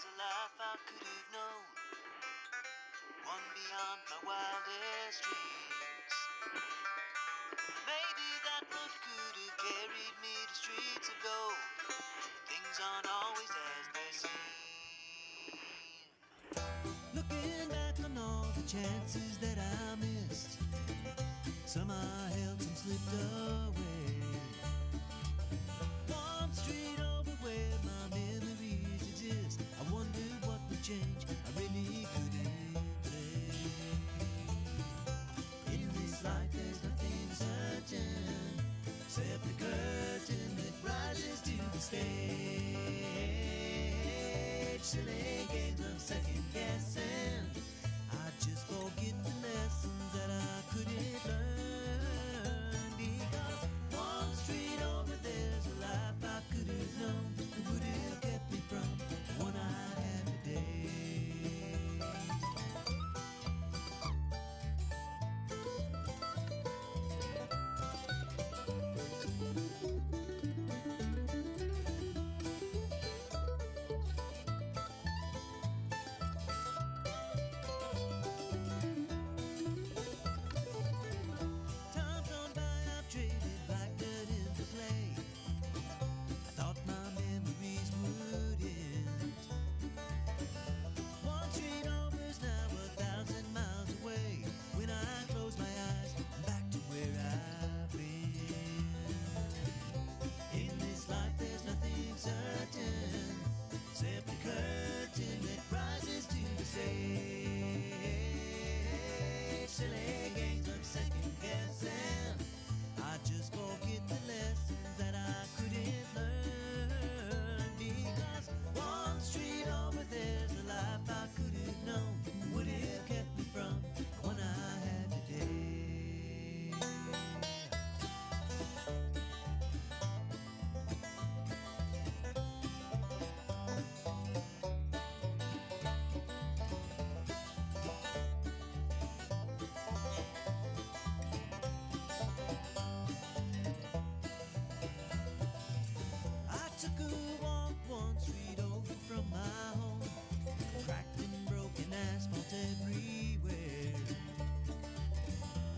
there's a life I could have known, one beyond my wildest dreams. Maybe that road could have carried me to streets of gold. Things aren't always as they seem. Looking back on all the chances that I missed, some I held, some slipped away. One street over where my memories exist, I wondered what would change, I really couldn't say. In this life there's nothing certain, except the curtain that rises to the stage. Silly games of second guessing, I just forget the lessons that I couldn't learn. Because one street over there's a life I could have known that would have kept me from the one I had today. Times gone by, I've traded black dirt into clay. I thought my memories would end. One street over's now 1,000 miles away. When I close my eyes, I'm back to where I've been. In this life there's nothing certain, except the curtain that rises to the stage. Silly games of second guessing, I just forget the lessons that I couldn't learn. Because one street over there's a life I could have known, would have kept me from the one I had today. I took a walk one street over from my home, cracked and broken asphalt everywhere.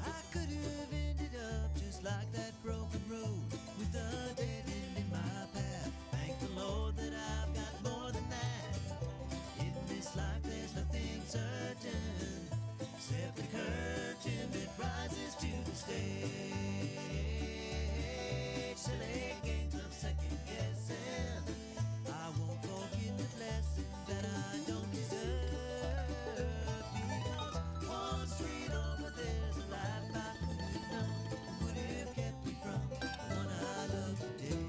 I could have ended up just like that broken road, with a dead end in my path. Thank the Lord that I've got more than that. In this life there's nothing certain, except the curtain that rises to the stage. Silly games of second guessing, I won't forget the lessons that I don't deserve. Because one street over there's a life I could have known, would have kept me from the one I love today.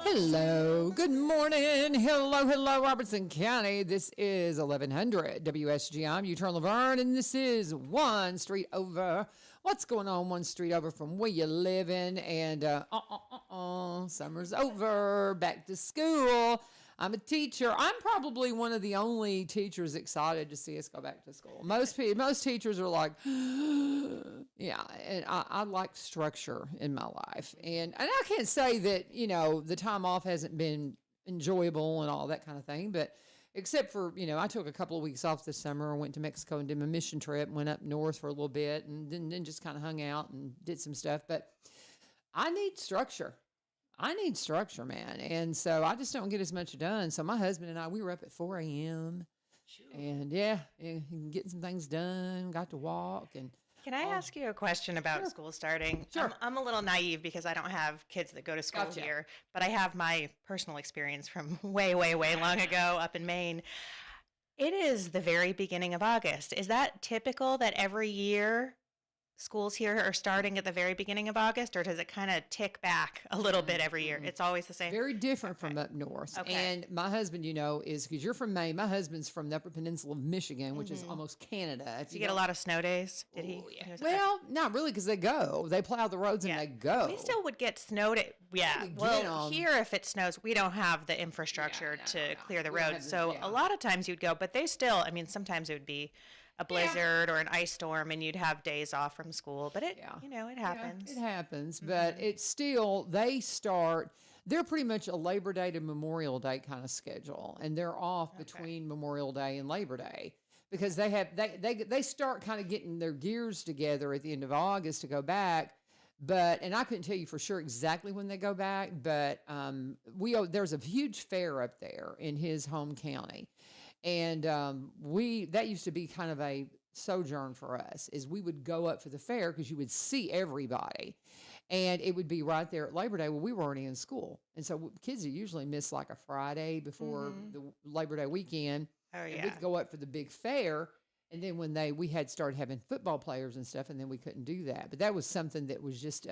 Hello, good morning. Hello, Robertson County. This is 1100 WSG. I'm U-Turn LaVern, and this is One Street Over. What's going on one street over from where you living? And summer's over, back to school. I'm a teacher. I'm probably one of the only teachers excited to see us go back to school. Most teachers are like, yeah, and I like structure in my life. And I can't say that, the time off hasn't been enjoyable and all that kind of thing, but except for, I took a couple of weeks off this summer, went to Mexico and did my mission trip, went up north for a little bit, and then just kind of hung out and did some stuff. But I need structure. Man. And so I just don't get as much done. So my husband and I, we were up at 4 a.m. Sure. And getting some things done, got to walk. And Can I ask you a question about school starting? Sure. I'm a little naive because I don't have kids that go to school here, but I have my personal experience from way, way, way long ago up in Maine. It is the very beginning of August. Is that typical that every year schools here are starting at the very beginning of August, or does it kind of tick back a little bit every year? It's always the same? Very different from up north. Okay. And my husband, is because you're from Maine. My husband's from the Upper Peninsula of Michigan, which is almost Canada. Did you get a lot of snow days? Did he? Yeah. Well, not really, because they plow the roads and they go. We still would get snowed. Here if it snows, we don't have the infrastructure to clear the roads. So a lot of times you'd go, but they still, sometimes it would be a blizzard or an ice storm and you'd have days off from school, but it happens. It happens, but it's still, they start, they're pretty much a Labor Day to Memorial Day kind of schedule, and they're off Okay. between Memorial Day and Labor Day because they start kind of getting their gears together at the end of August to go back. But and I couldn't tell you for sure exactly when they go back, but there's a huge fair up there in his home county, and that used to be kind of a sojourn for us. Is we would go up for the fair because you would see everybody, and it would be right there at Labor Day. Well, we were already in school, and so kids usually miss like a Friday before the Labor Day weekend, Oh and yeah. we'd go up for the big fair. And then when we had started having football players and stuff, and then we couldn't do that. But that was something that was just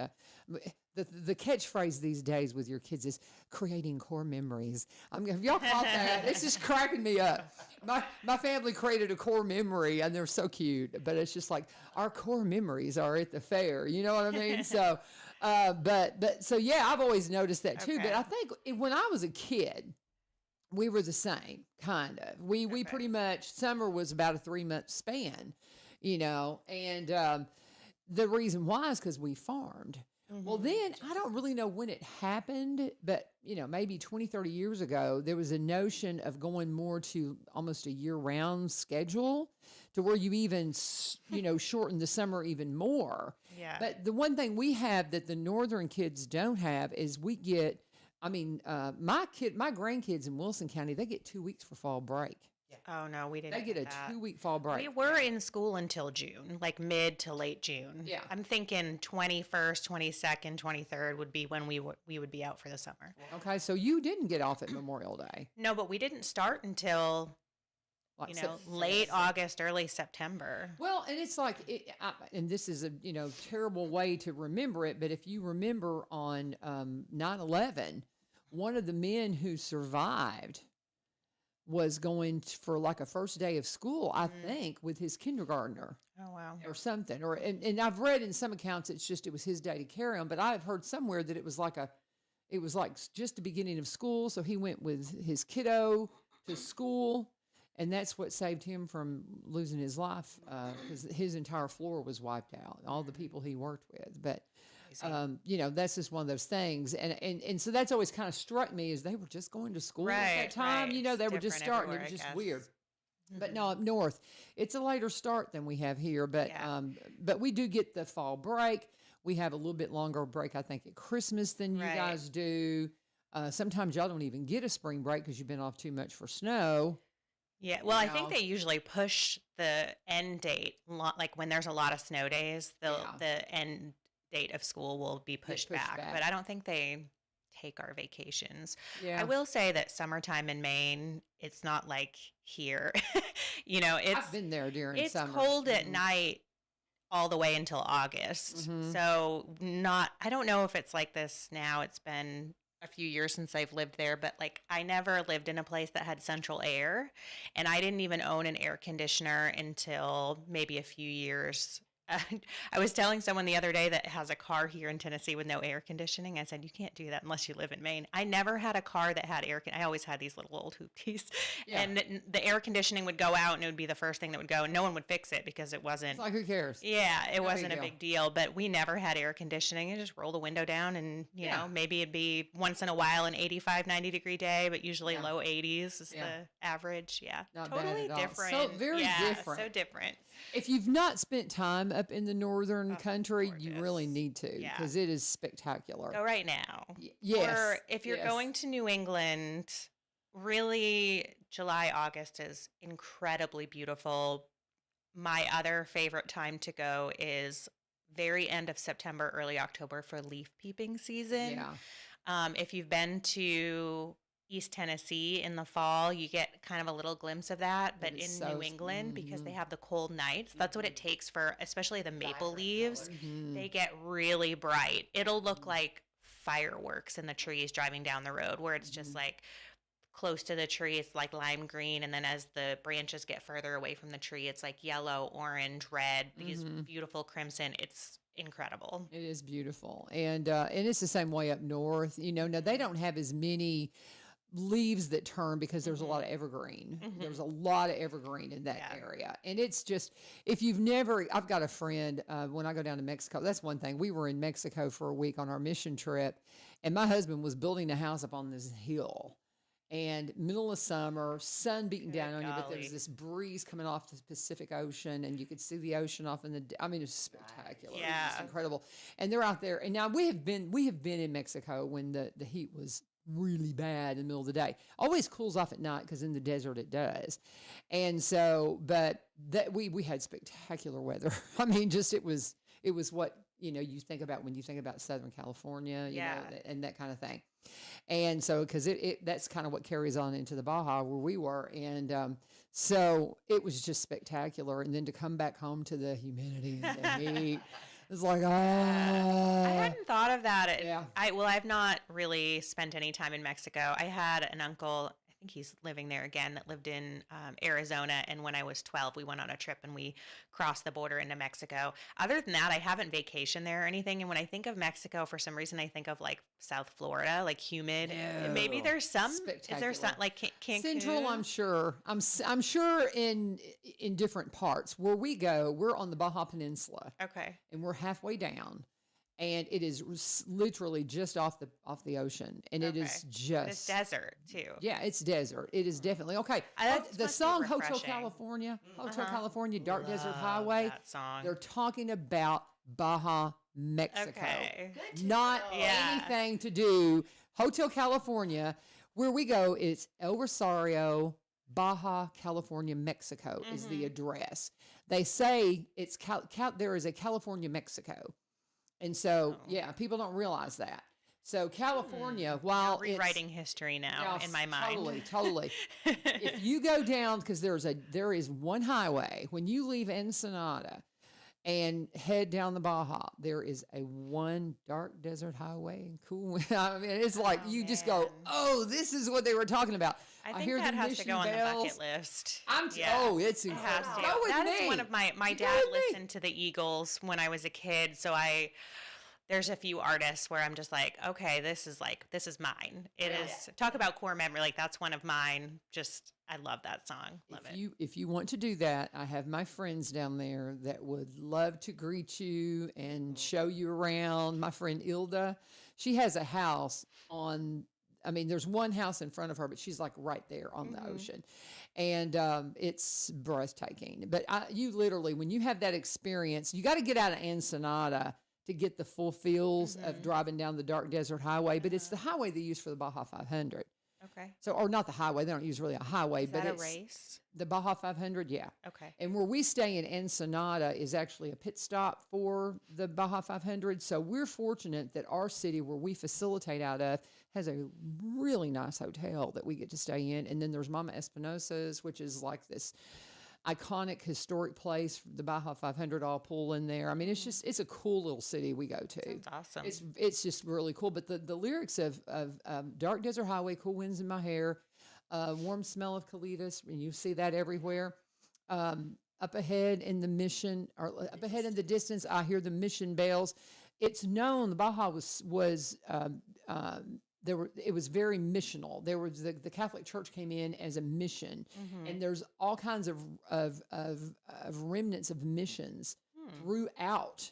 the catchphrase these days with your kids is creating core memories. Have y'all caught that? It's just cracking me up. My family created a core memory, and they're so cute. But it's just like our core memories are at the fair. You know what I mean? So, so yeah, I've always noticed that too. Okay. But I think when I was a kid, we were the same, kind of. We pretty much, summer was about a 3-month span, and the reason why is because we farmed. Well, then I don't really know when it happened, but, maybe 20, 30 years ago, there was a notion of going more to almost a year-round schedule to where you even, shorten the summer even more. Yeah. But the one thing we have that the northern kids don't have is we get, my grandkids in Wilson County, they get 2 weeks for fall break. Oh no, we didn't. They get a that. 2-week fall break. We were in school until June, like mid to late June. Yeah. I'm thinking 21st, 22nd, 23rd would be when we would be out for the summer. Okay, so you didn't get off at Memorial Day. No, but we didn't start until Like late August, early September. Well, and it's like, and this is a terrible way to remember it, but if you remember on 9/11, one of the men who survived was going for like a first day of school, I think, with his kindergartner. Oh wow. Or something, and I've read in some accounts it was his day to carry on, but I've heard somewhere that it was like just the beginning of school, so he went with his kiddo to school, and that's what saved him from losing his life because his entire floor was wiped out, all the people he worked with. But that's just one of those things, and so that's always kind of struck me as they were just going to school at that time. Right. They were just starting. It was just weird. But no, up north, it's a later start than we have here. But but we do get the fall break. We have a little bit longer break, I think, at Christmas than you guys do. Sometimes y'all don't even get a spring break because you've been off too much for snow. Yeah, well, I think they usually push the end date, like when there's a lot of snow days, the end date of school will be pushed back. But I don't think they take our vacations. Yeah. I will say that summertime in Maine, it's not like here. I've been there during it's summer. cold at night all the way until August. So I don't know if it's like this now. It's been a few years since I've lived there, but like I never lived in a place that had central air, and I didn't even own an air conditioner until maybe a few years. I was telling someone the other day that has a car here in Tennessee with no air conditioning. I said, you can't do that unless you live in Maine. I never had a car that had I always had these little old hoopties. Yeah. And the air conditioning would go out and it would be the first thing that would go, and no one would fix it because it wasn't. It's like, who cares? Yeah, it No wasn't big a deal. big deal, but we never had air conditioning. You just roll the window down and, maybe it'd be once in a while an 85, 90 degree day, but usually low 80s is the average. Yeah. Not bad totally at all. different. So very different. So different. If you've not spent time up in the northern country, you gorgeous. really need to because it is spectacular. Go right now. Yes. Or if you're yes. going to New England, really July, August is incredibly beautiful. My other favorite time to go is very end of September, early October for leaf peeping season. Yeah. If you've been to East Tennessee in the fall, you get kind of a little glimpse of that, but in New England, because they have the cold nights, that's what it takes for, especially the maple leaves. They get really bright. It'll look like fireworks in the trees driving down the road, where it's just like close to the tree, it's like lime green, and then as the branches get further away from the tree, it's like yellow, orange, red, these beautiful crimson. It's incredible. It is beautiful, and it's the same way up north. Now they don't have as many leaves that turn because there's a lot of evergreen. There's a lot of evergreen in that area. And it's just, if you've never, I've got a friend, when I go down to Mexico, that's one thing. We were in Mexico for a week on our mission trip, and my husband was building a house up on this hill. And middle of summer, sun beating down on you, but there was this breeze coming off the Pacific Ocean, and you could see the ocean off in the. I mean, it's spectacular. Yeah, it's incredible. And they're out there. And now we have been in Mexico when the heat was really bad in the middle of the day. Always cools off at night because in the desert it does. And so, but that we had spectacular weather. I mean, just it was what you think about when you think about Southern California, you know, and that kind of thing. And so, because that's kind of what carries on into the Baja where we were. And so it was just spectacular. And then to come back home to the humidity and the heat, it's like, I hadn't thought of that. Yeah. I've not really spent any time in Mexico. I had an uncle, I think he's living there again, that lived in Arizona. And when I was 12, we went on a trip and we crossed the border into Mexico. Other than that, I haven't vacationed there or anything. And when I think of Mexico, for some reason, I think of like South Florida, like humid. No. Maybe there's some, is there some, like Cancun? Central, I'm sure. I'm sure in different parts. Where we go, we're on the Baja Peninsula. Okay. And we're halfway down. And it is literally just off the ocean, and it is just it's desert too. Yeah, it's desert. It is definitely okay. The song "Hotel California," Dark Desert Highway. That song. They're talking about Baja, Mexico. Okay. Not anything to do. Hotel California, where we go, is El Rosario, Baja California, Mexico is the address. They say it's there is a California, Mexico. And so, people don't realize that. So California, while I'm rewriting history now in my mind. Totally. If you go down, because there is one highway, when you leave Ensenada and head down the Baja, there is a one dark desert highway and cool. I mean, it's like you just go, oh, this is what they were talking about. I think that has to go on the bucket list. It's incredible. That is one of my dad listened to the Eagles when I was a kid, so there's a few artists where I'm just like, okay, this is mine. It is talk about core memory, like that's one of mine. Just I love that song. Love it. If you want to do that, I have my friends down there that would love to greet you and show you around. My friend Ilda, she has a house there's one house in front of her, but she's like right there on the ocean. And it's breathtaking. But you literally, when you have that experience, you got to get out of Ensenada to get the full feels of driving down the dark desert highway. But it's the highway they use for the Baja 500. Okay. So, or not the highway. They don't use really a highway. Is but that it's a race? The Baja 500, yeah. Okay. And where we stay in Ensenada is actually a pit stop for the Baja 500. So we're fortunate that our city where we facilitate out of has a really nice hotel that we get to stay in. And then there's Mama Espinosa's, which is like this iconic historic place. The Baja 500 all pull in there. I mean, it's a cool little city we go to. That's awesome. It's just really cool. But the lyrics of Dark Desert Highway, cool winds in my hair, warm smell of colitas, and you see that everywhere. Up ahead in the mission, or up ahead in the distance, I hear the mission bells. It's known the Baja it was very missional. There was the Catholic Church came in as a mission, and there's all kinds of remnants of missions throughout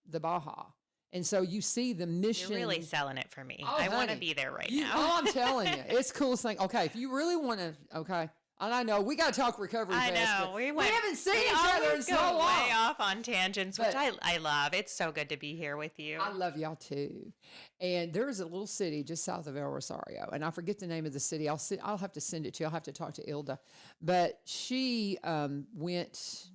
the Baja. And so you see the mission. You're really selling it for me. Oh, I want to be there now. Oh, I'm telling you, it's the coolest thing. Okay, if you really want to, okay. And I know we got to talk recovery. I fest, know we haven't seen each other in so long. Way off on tangents, which I love. It's so good to be here with you. I love y'all too. And there is a little city just south of El Rosario, and I forget the name of the city. I'll have to send it to you. I'll have to talk to Ilda, but she went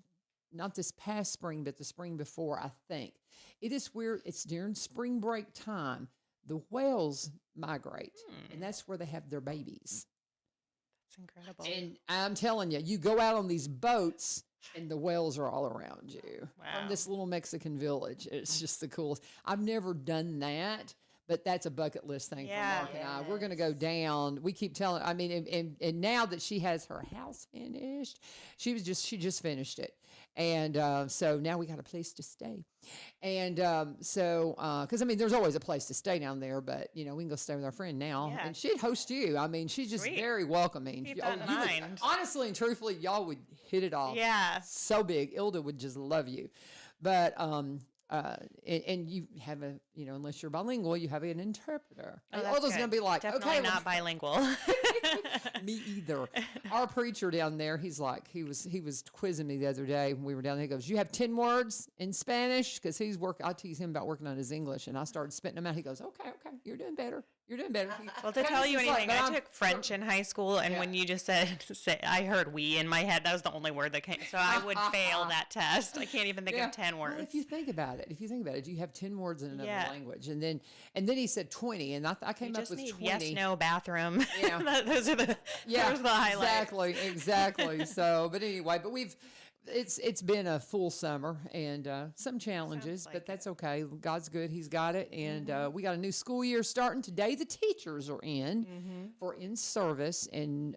not this past spring, but the spring before, I think. It is where it's during spring break time. The whales migrate, and that's where they have their babies. Incredible. And I'm telling you, you go out on these boats and the whales are all around you from this little Mexican village. It's just the coolest. I've never done that, but that's a bucket list thing for Mark and I. We're going to go down. We keep telling, and now that she has her house finished, she just finished it. And so now we got a place to stay. And because I mean, there's always a place to stay down there, but we can go stay with our friend now, Yeah. and she'd host you. I mean, she's just Sweet. very welcoming. Keep that in mind. Honestly and truthfully, y'all would hit it off. Yeah. So big. Ilda would just love you. But and you have unless you're bilingual, you have an interpreter. Oh, And Ilda's going to be like, definitely okay, not bilingual. me either. Our preacher down there, he's like, he was quizzing me the other day when we were down there. He goes, "You have 10 words in Spanish?" Because I tease him about working on his English, and I started spitting them out. He goes, "Okay, you're doing better. You're doing better." Well, to tell you anything, I took French in high school, and Yeah. when you just said, I heard "we" in my head. That was the only word that came. So I would fail that test. I can't even think of 10 words. Well, if you think about it, you have 10 words in another Yeah. language, and then he said 20, and I came You up just with need 20. yes, no, bathroom. Yeah. those are the highlights. Exactly. So, but anyway, it's been a full summer and some challenges, like but that's okay. God's good; He's got it, and we got a new school year starting today. The teachers are in for in service, and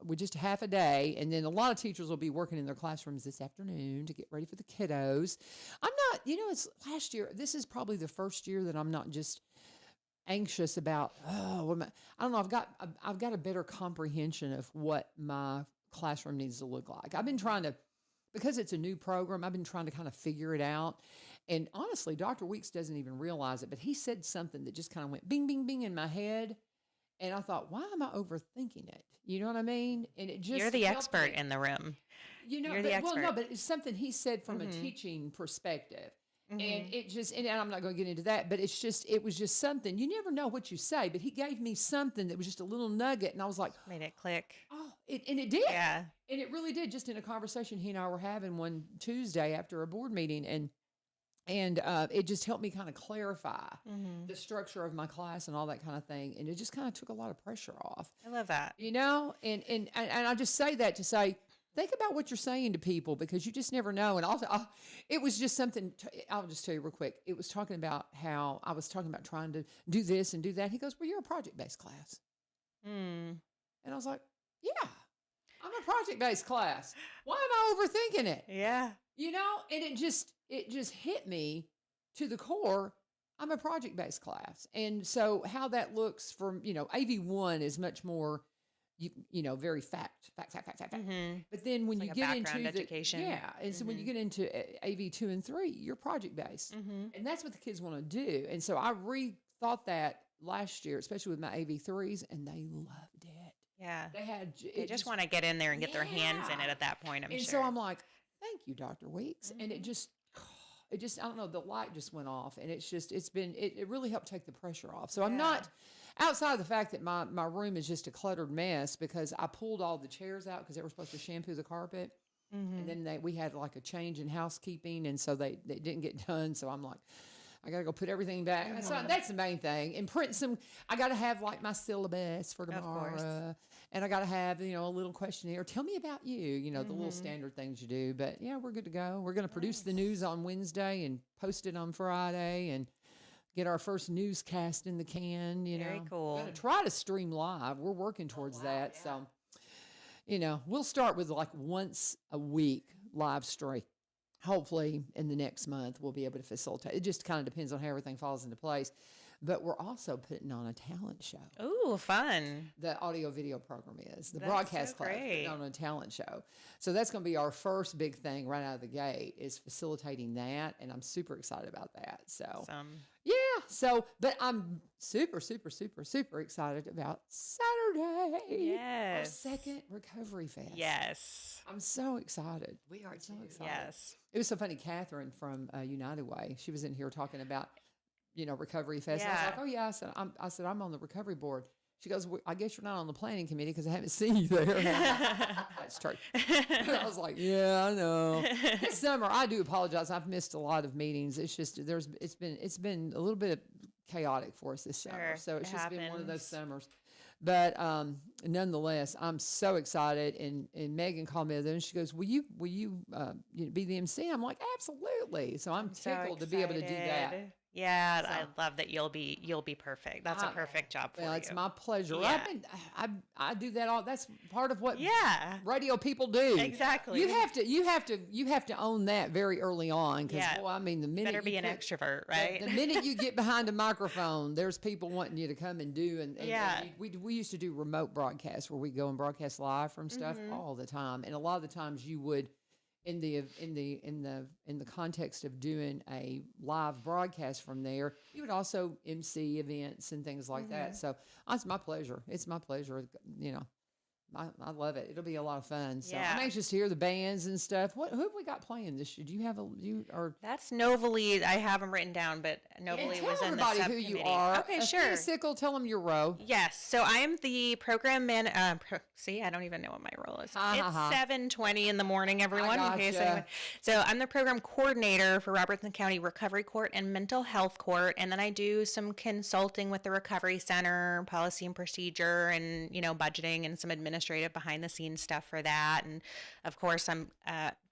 we're just half a day, and then a lot of teachers will be working in their classrooms this afternoon to get ready for the kiddos. I'm not, it's last year. This is probably the first year that I'm not just anxious about, I don't know. I've got a better comprehension of what my classroom needs to look like. I've been trying to, because it's a new program, I've been trying to kind of figure it out. And honestly, Dr. Weeks doesn't even realize it, but he said something that just kind of went bing, bing, bing in my head. And I thought, why am I overthinking it? You know what I mean? And it just You're the helped expert me. in the room. You're the expert. Well, no, but it's something he said from a teaching perspective. And it just, and I'm not going to get into that, but it was just something. You never know what you say, but he gave me something that was just a little nugget. And I was like, Made it click. oh, and it did. Yeah. And it really did, just in a conversation he and I were having one Tuesday after a board meeting. And it just helped me kind of clarify the structure of my class and all that kind of thing. And it just kind of took a lot of pressure off. I love that. And I just say that to say, think about what you're saying to people, because you just never know. And also, it was just something, I'll just tell you real quick. It was talking about how I was talking about trying to do this and do that. He goes, "Well, you're a project-based class." And I was like, yeah, I'm a project-based class. Why am I overthinking it? Yeah. And it just hit me to the core. I'm a project-based class. And so how that looks from, AV1 is much more, very fact. But then when you like a get into background education. and so when you get into AV2 and 3, you're project-based. And that's what the kids want to do. And so I rethought that last year, especially with my AV3s, and they loved it. Yeah. They just want to get in there and get their hands in it at that point, I'm sure. And so I'm like, thank you, Dr. Weeks. And it just, I don't know, the light just went off, and it really helped take the pressure off. So I'm not, outside of the fact that my room is just a cluttered mess, because I pulled all the chairs out because they were supposed to shampoo the carpet. And then we had like a change in housekeeping, and so they didn't get done. So I'm like, I got to go put everything back. So that's the main thing. And I got to have like my syllabus for tomorrow. And I got to have, a little questionnaire. Tell me about you, the little standard things you do. But yeah, we're good to go. We're going to produce the news on Wednesday and post it on Friday and get our first newscast in the can, Very cool. We're going to try to stream live. We're working towards that. Yeah. So, we'll start with like once a week live stream. Hopefully in the next month, we'll be able to facilitate. It just kind of depends on how everything falls into place. But we're also putting on a talent show. Ooh, fun. The audio video program is. The That's broadcast so class great. putting on a talent show. So that's going to be our first big thing right out of the gate, is facilitating that. And I'm super excited about that. So, Awesome. yeah. So, but I'm super, super, super, super excited about Saturday. Yes. Our second Recovery Fest. Yes. I'm so excited. We are so too. excited. Yes. It was so funny. Catherine from United Way, she was in here talking about, Recovery Fest. Yeah. I was like, oh yeah. I said, I'm on the recovery board. She goes, well, I guess you're not on the planning committee because I haven't seen you there. That's true. I was like, yeah, I know. This summer, I do apologize. I've missed a lot of meetings. It's just it's been a little bit chaotic for us this summer. So it's just been one of those summers. But nonetheless, I'm so excited. And Megan called me the other day and she goes, will you be the MC? I'm like, absolutely. So I'm tickled to be able to do that. Yeah, So- I love that you'll be perfect. That's a perfect job for Well, you. it's my pleasure. Yeah. I do that all. That's part of what Yeah. radio people do. Exactly. You have to own that very early on because Yeah. I mean the minute Better be you an put- extrovert, right? The minute you get behind a microphone, there's people wanting you to come and do and Yeah. we used to do remote broadcasts where we go and broadcast live from stuff all the time, and a lot of the times you would in the context of doing a live broadcast from there, you would also MC events and things like that. So it's my pleasure. It's my pleasure. You know, I love it. It'll be a lot of fun. So Yeah. I'm anxious to hear the bands and stuff. Who have we got playing this year? Do you have That's Novely. I have them written down, but Novely tell was in the everybody subcommittee. who you are. Okay, sure. Sickle, tell them your row. Yes. So I am the program man. See, I don't even know what my role is. It's 7:20 in the morning, everyone. In case gotcha. anyone. So I'm the program coordinator for Robertson County Recovery Court and Mental Health Court, and then I do some consulting with the Recovery Center, policy and procedure, and budgeting and some administrative behind the scenes stuff for that. And of course, I'm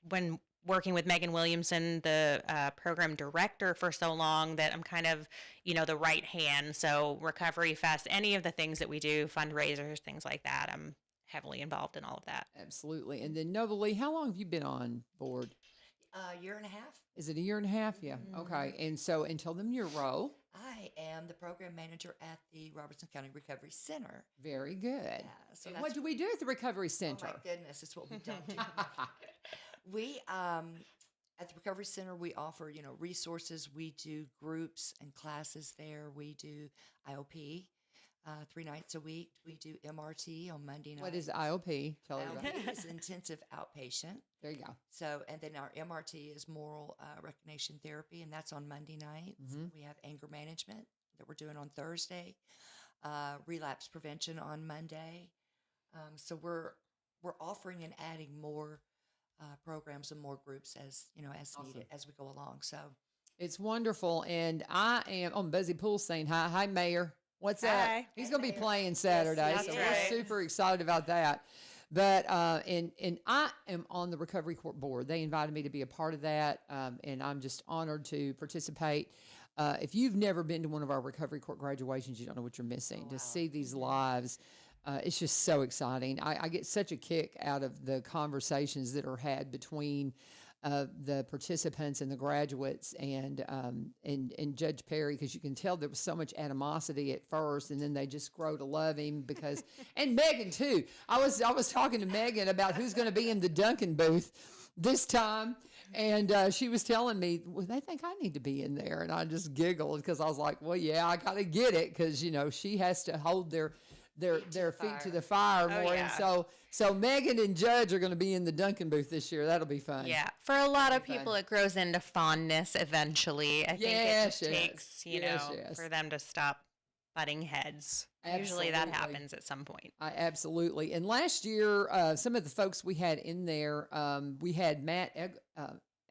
when working with Megan Williamson, the program director for so long, that I'm kind of, the right hand. So Recovery Fest, any of the things that we do, fundraisers, things like that, I'm heavily involved in all of that. Absolutely. And then Nobly, how long have you been on board? A year and a half. Is it a year and a half? Yeah. Okay. And so, and tell them your role. I am the program manager at the Robertson County Recovery Center. Very good. Yeah, so And that's what do we do at the Recovery Oh Center? my goodness, it's what we don't do. We at the Recovery Center we offer resources. We do groups and classes there. We do IOP 3 nights a week. We do MRT on Monday night. What is IOP? Tell everybody. IOP is intensive outpatient. There you go. So, and then our MRT is moral recognition therapy, and that's on Monday nights. Mm-hmm. We have anger management that we're doing on Thursday, relapse prevention on Monday. So we're offering and adding more programs and more groups as needed as we go along. So It's wonderful. And I am on Buzzy Pool saying hi. Hi, Mayor. What's Hi. up? He's going to be playing Saturday. Yes, so he we're is. super excited about that. But and I am on the Recovery Court board. They invited me to be a part of that, and I'm just honored to participate. If you've never been to one of our Recovery Court graduations, you don't know what you're missing. To see these lives, it's just so exciting. I get such a kick out of the conversations that are had between the participants and the graduates and Judge Perry, because you can tell there was so much animosity at first, and then they just grow to love him because, and Megan too. I was talking to Megan about who's going to be in the Duncan booth this time, and she was telling me, well, they think I need to be in there, and I just giggled because I was like, well, yeah, I gotta get it because she has to hold their feet to the fire more, yeah. and so Megan and Judge are going to be in the Duncan booth this year. That'll be fun. Yeah, for a lot of Fun. people, it grows into fondness eventually. I think Yes, it just yes. takes, Yes, yes. for them to stop butting heads. Usually that Absolutely. happens at some point. Absolutely. And last year, some of the folks we had in there, we had Matt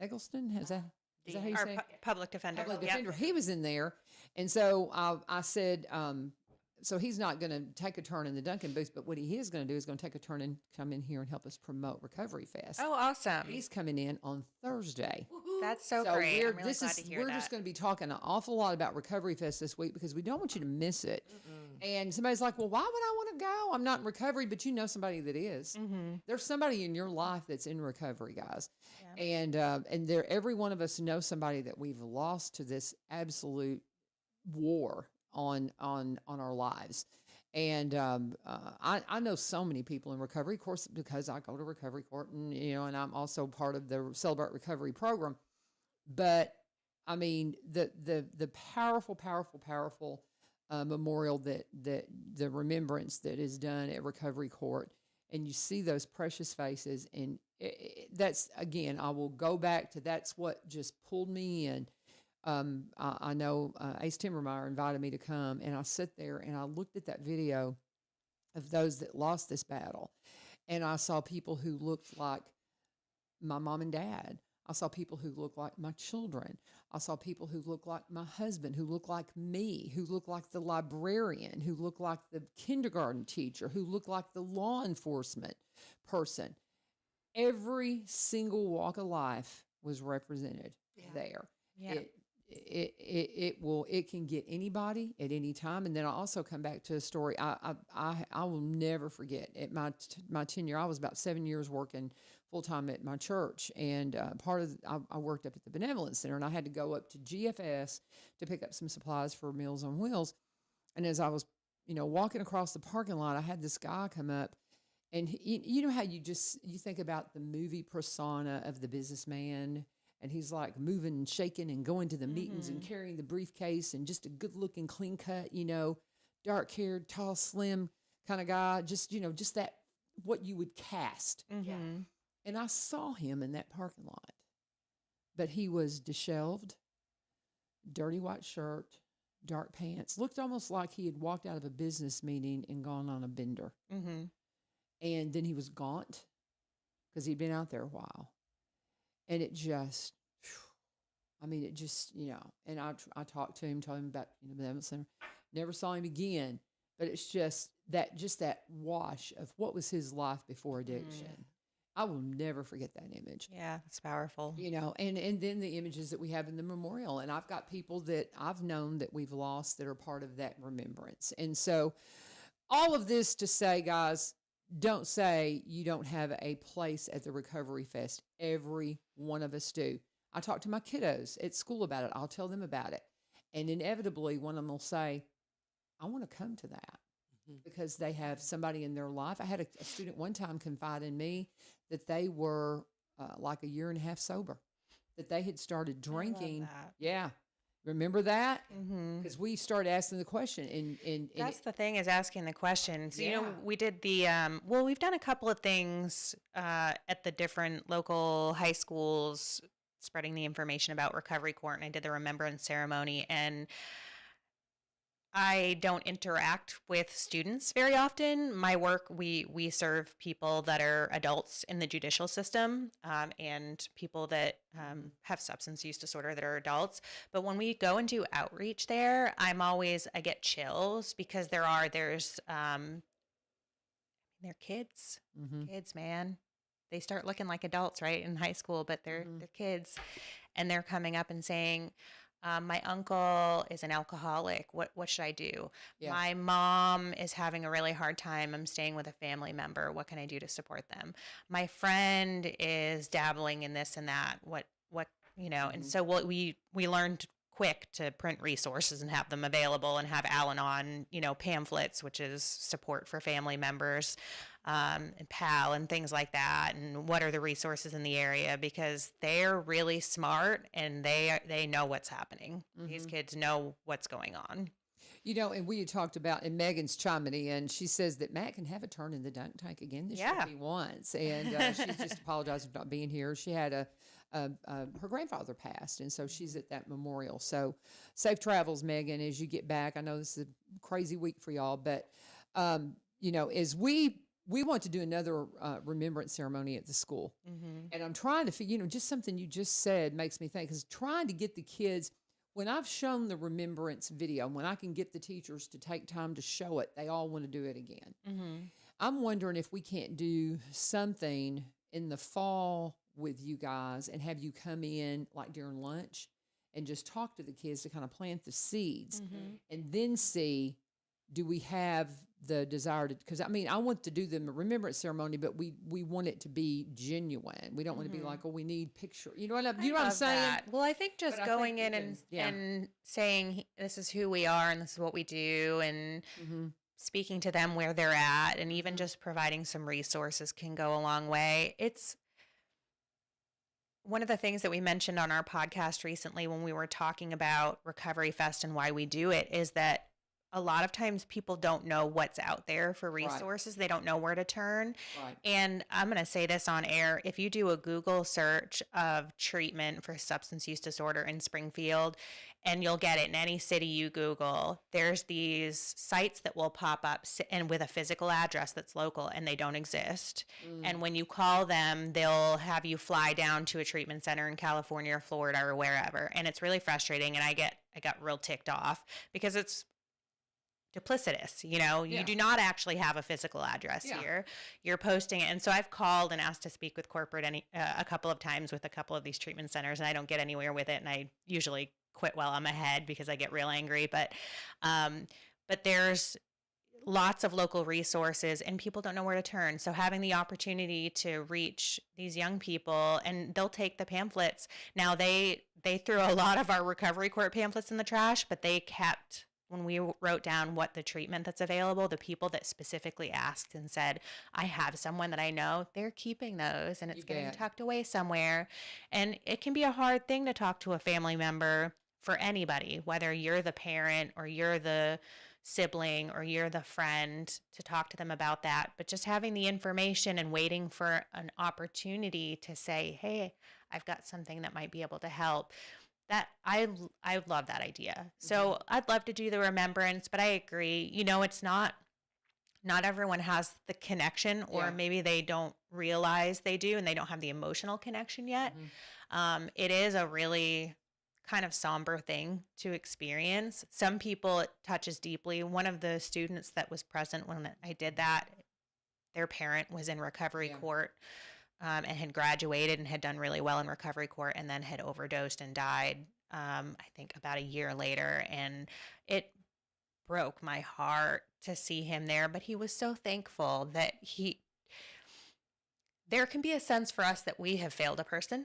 Eggleston. Is that how you Our say? public defender. Public Yep. defender. He was in there, and so I said, so he's not going to take a turn in the Duncan booth, but what he is going to do is going to take a turn and come in here and help us promote Recovery Fest. Oh, awesome. He's coming in on Thursday. That's so great. We're, I'm really glad to hear we're that. just going to be talking an awful lot about Recovery Fest this week because we don't want you to miss it. And somebody's like, well, why would I want to go? I'm not in recovery, but you know somebody that is. Mm-hmm. There's somebody in your life that's in recovery, guys. Yeah. And there, every one of us knows somebody that we've lost to this absolute war on our lives. And I know so many people in recovery, of course, because I go to Recovery Court, and I'm also part of the Celebrate Recovery program. But I mean, the powerful memorial that the remembrance that is done at Recovery Court, and you see those precious faces, and that's, again, I will go back to, that's what just pulled me in. I know Ace Timmermeyer invited me to come, and I sit there and I looked at that video of those that lost this battle, and I saw people who looked like my mom and dad. I saw people who looked like my children. I saw people who looked like my husband, who looked like me, who looked like the librarian, who looked like the kindergarten teacher, who looked like the law enforcement person. Every single walk of life was represented there. Yeah. it can get anybody at any time. And then I also come back to a story I will never forget. At my tenure, I was about 7 years working full time at my church, and I worked up at the Benevolent Center, and I had to go up to GFS to pick up some supplies for Meals on Wheels. And as I was, walking across the parking lot, I had this guy come up, and you know how you think about the movie persona of the businessman. And he's like moving and shaking and going to the meetings and carrying the briefcase and just a good looking, clean cut, dark haired, tall, slim kind of guy. Just that, what you would cast. Mm-hmm. And I saw him in that parking lot, but he was disheveled, dirty white shirt, dark pants, looked almost like he had walked out of a business meeting and gone on a bender. Mm-hmm. And then he was gaunt because he'd been out there a while. And it just, and I talked to him, told him about, the Benevolent Center, never saw him again. But it's just that wash of what was his life before addiction. I will never forget that image. Yeah, it's powerful. And then the images that we have in the memorial. And I've got people that I've known that we've lost that are part of that remembrance. And so all of this to say, guys, don't say you don't have a place at the Recovery Fest. Every one of us do. I talk to my kiddos at school about it. I'll tell them about it. And inevitably, one of them will say, I want to come to that because they have somebody in their life. I had a student one time confide in me that they were like a year and a half sober, that they had started drinking. I love that. Yeah. Remember that? Because we started asking the question. And that's the thing, is asking the questions. Yeah. We did the, we've done a couple of things at the different local high schools, spreading the information about Recovery Court, and I did the remembrance ceremony. And I don't interact with students very often. My work, we serve people that are adults in the judicial system, and people that have substance use disorder that are adults. But when we go and do outreach there, I get chills because they're kids. Kids, man. They start looking like adults, right, in high school, but they're kids. And they're coming up and saying, my uncle is an alcoholic. What should I do? Yeah. My mom is having a really hard time. I'm staying with a family member. What can I do to support them? My friend is dabbling in this and that. What and so we learned quick to print resources and have them available, and have Al-Anon, pamphlets, which is support for family members, and PAL and things like that. And what are the resources in the area? Because they're really smart and they know what's happening. These kids know what's going on. And we had talked about, and Megan's chiming in, she says that Matt can have a turn in the dunk tank again this year if he wants. And she's just apologizing for not being here. She had her grandfather passed, and so she's at that memorial. So safe travels, Megan, as you get back. I know this is a crazy week for y'all, but, as we want to do another remembrance ceremony at the school. And I'm trying to figure, just something you just said makes me think, because trying to get the kids, when I've shown the remembrance video, when I can get the teachers to take time to show it, they all want to do it again. I'm wondering if we can't do something in the fall with you guys and have you come in like during lunch and just talk to the kids to kind of plant the seeds and then see, do we have the desire to, because I want to do the remembrance ceremony, but we want it to be genuine. We don't want to be like, we need picture. You know what I'm saying? That. Well, I think just going in and saying, this is who we are and this is what we do, and speaking to them where they're at, and even just providing some resources can go a long way. It's one of the things that we mentioned on our podcast recently when we were talking about Recovery Fest and why we do it, is that a lot of times people don't know what's out there for resources. Right. They don't know where to turn. Right. And I'm going to say this on air. If you do a Google search of treatment for substance use disorder in Springfield, and you'll get it in any city you Google, there's these sites that will pop up and with a physical address that's local, and they don't exist. And when you call them, they'll have you fly down to a treatment center in California or Florida or wherever. And it's really frustrating. And I got real ticked off because it's duplicitous, you do not actually have a physical address here. You're posting it. And so I've called and asked to speak with corporate a couple of times with a couple of these treatment centers, and I don't get anywhere with it. And I usually quit while I'm ahead because I get real angry. But there's lots of local resources and people don't know where to turn. So having the opportunity to reach these young people, and they'll take the pamphlets. Now they threw a lot of our recovery court pamphlets in the trash, but they kept, when we wrote down what the treatment that's available, the people that specifically asked and said, I have someone that I know, they're keeping those and it's getting tucked away somewhere. And it can be a hard thing to talk to a family member for anybody, whether you're the parent or you're the sibling or you're the friend, to talk to them about that. But just having the information and waiting for an opportunity to say, hey, I've got something that might be able to help. That I love that idea. So I'd love to do the remembrance, but I agree, it's not everyone has the connection, or maybe they don't realize they do and they don't have the emotional connection yet. It is a really kind of somber thing to experience. Some people it touches deeply. One of the students that was present when I did that, their parent was in recovery court and had graduated and had done really well in recovery court, and then had overdosed and died, I think about a year later. And it broke my heart to see him there, but he was so thankful that there can be a sense for us that we have failed a person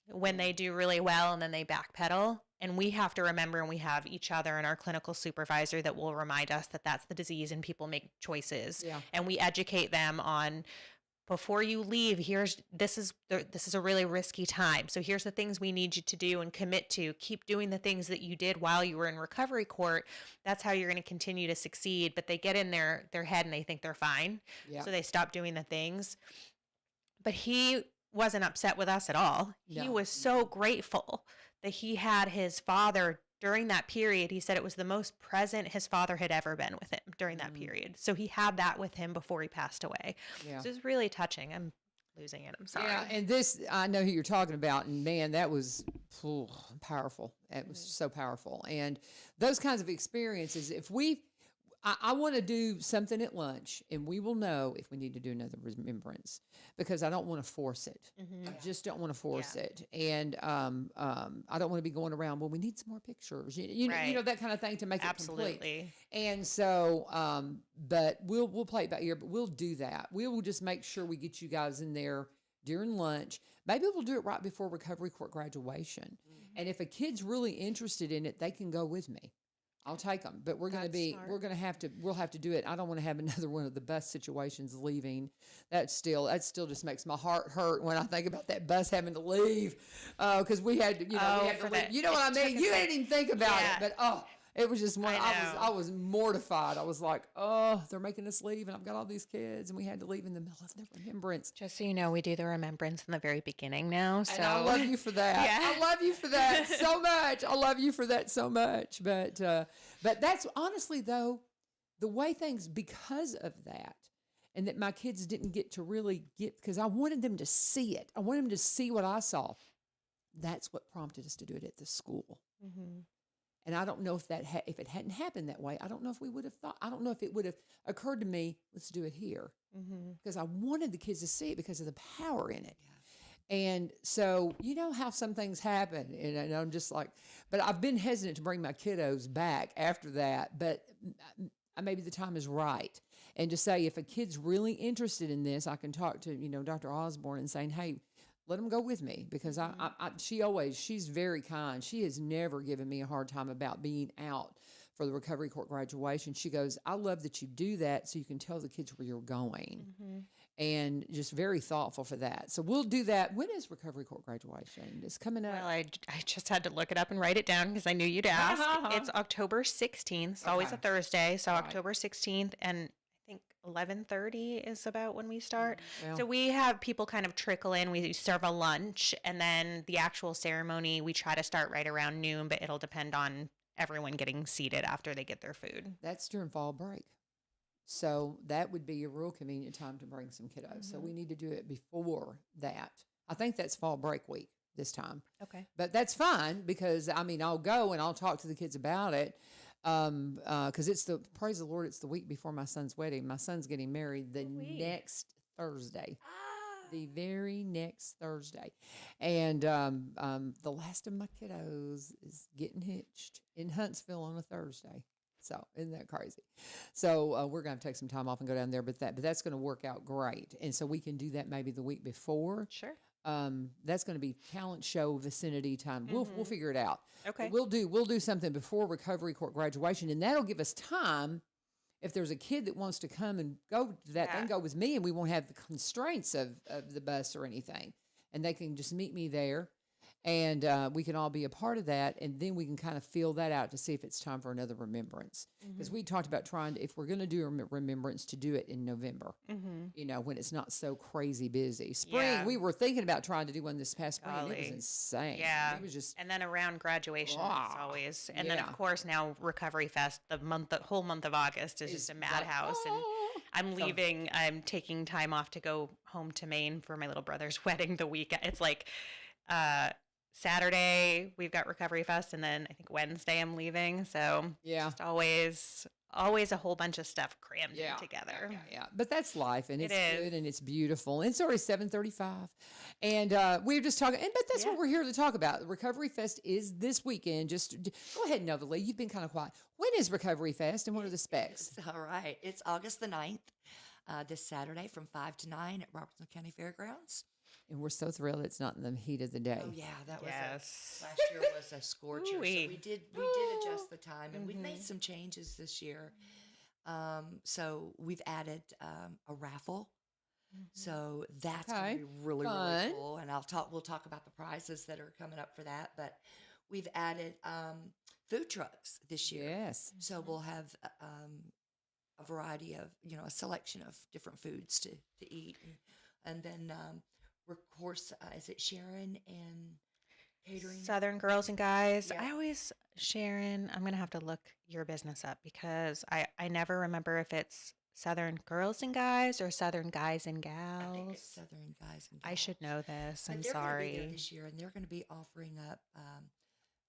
when they do really well and then they backpedal. And we have to remember, and we have each other and our clinical supervisor that will remind us that that's the disease and people make choices. And we educate them on, before you leave, this is a really risky time. So here's the things we need you to do and commit to. Keep doing the things that you did while you were in recovery court. That's how you're going to continue to succeed. But they get in their head and they think they're fine. So they stop doing the things. But he wasn't upset with us at all. He was so grateful that he had his father during that period. He said it was the most present his father had ever been with him during that period. So he had that with him before he passed away. So it was really touching. I'm losing it. I'm sorry. Yeah, and this, I know who you're talking about, and man, that was powerful. It was so powerful. And those kinds of experiences, I want to do something at lunch, and we will know if we need to do another remembrance, because I don't want to force it. I just don't want to force it. And I don't want to be going around, well, we need some more pictures, you know, that kind of thing to make it complete. And so, but we'll play it by ear, but we'll do that. We will just make sure we get you guys in there during lunch. Maybe we'll do it right before recovery court graduation. And if a kid's really interested in it, they can go with me. I'll take them, but we'll have to do it. I don't want to have another one of the bus situations leaving. That still just makes my heart hurt when I think about that bus having to leave. Cause we had to, we had to leave. You know what I mean? You didn't even think about it, but it was just one. I was mortified. I was like, oh, they're making us leave, and I've got all these kids, and we had to leave in the middle of the remembrance. Just so you know, we do the remembrance in the very beginning now. So and I love you for that. I love you for that so much. I love you for that so much. But that's honestly, though, the way things, because of that, and that my kids didn't get to really get, because I wanted them to see it. I wanted them to see what I saw. That's what prompted us to do it at the school. And I don't know if if it hadn't happened that way, I don't know if we would have thought, I don't know if it would have occurred to me, let's do it here. Because I wanted the kids to see it because of the power in it. And so, you know how some things happen, and I'm just like, but I've been hesitant to bring my kiddos back after that, but maybe the time is right. And to say, if a kid's really interested in this, I can talk to, Dr. Osborne and saying, hey, let them go with me, because she's very kind. She has never given me a hard time about being out for the recovery court graduation. She goes, I love that you do that so you can tell the kids where you're going. And just very thoughtful for that. So we'll do that. When is recovery court graduation? It's coming up. Well, I just had to look it up and write it down because I knew you'd ask. It's October 16th. It's always a Thursday. So October 16th, and I think 11:30 is about when we start. So we have people kind of trickle in. We serve a lunch, and then the actual ceremony, we try to start right around noon, but it'll depend on everyone getting seated after they get their food. That's during fall break. So that would be a real convenient time to bring some kiddos. So we need to do it before that. I think that's fall break week this time. Okay. But that's fine, because, I'll go and I'll talk to the kids about it. Because praise the Lord, it's the week before my son's wedding. My son's getting married the next Thursday. the very next Thursday. And the last of my kiddos is getting hitched in Huntsville on a Thursday. So isn't that crazy? So we're going to take some time off and go down there, but that's going to work out great. And so we can do that maybe the week before. Sure. That's going to be talent show vicinity time. We'll figure it out. Okay. But we'll do something before recovery court graduation, and that'll give us time. If there's a kid that wants to come and go to that, they can go with me, and we won't have the constraints of the bus or anything, and they can just meet me there, and we can all be a part of that, and then we can kind of feel that out to see if it's time for another remembrance. Because we talked about trying to, if we're going to do a remembrance, to do it in November, you know, when it's not so crazy busy. Spring, we were thinking about trying to do one this past spring, and it was insane. Yeah. It was just, and then around graduation, it's always, and then of course now Recovery Fest, the whole month of August is just a madhouse. And I'm leaving, I'm taking time off to go home to Maine for my little brother's wedding the weekend. It's like, Saturday we've got Recovery Fest, and then I think Wednesday I'm leaving. So just always a whole bunch of stuff crammed in together. Yeah. But that's life, and it's good, and it's beautiful. And it's already 7:35, and we're just talking. But that's what we're here to talk about. The Recovery Fest is this weekend. Just go ahead, Novalee. You've been kind of quiet. When is Recovery Fest, and what are the specs? All right. It's August the 9th, this Saturday from 5 to 9 at Robertson County Fairgrounds. And we're so thrilled it's not in the heat of the day. Oh yeah, that was last year was a scorcher. So Ooh-wee. we did adjust the time, and we've made some changes this year. So we've added a raffle. So that's going to be really cool. And we'll talk about the prizes that are coming up for that. But we've added food trucks this year. Yes. So we'll have a variety of, a selection of different foods to eat, and then. Of course, is it Sharon and catering? Southern Girls and Guys. Yeah. I always, Sharon, I'm going to have to look your business up because I never remember if it's Southern Girls and Guys or Southern Guys and Gals. I think it's Southern Guys and Gals. I should know this. But I'm they're sorry. Gonna be there this year, and they're going to be offering up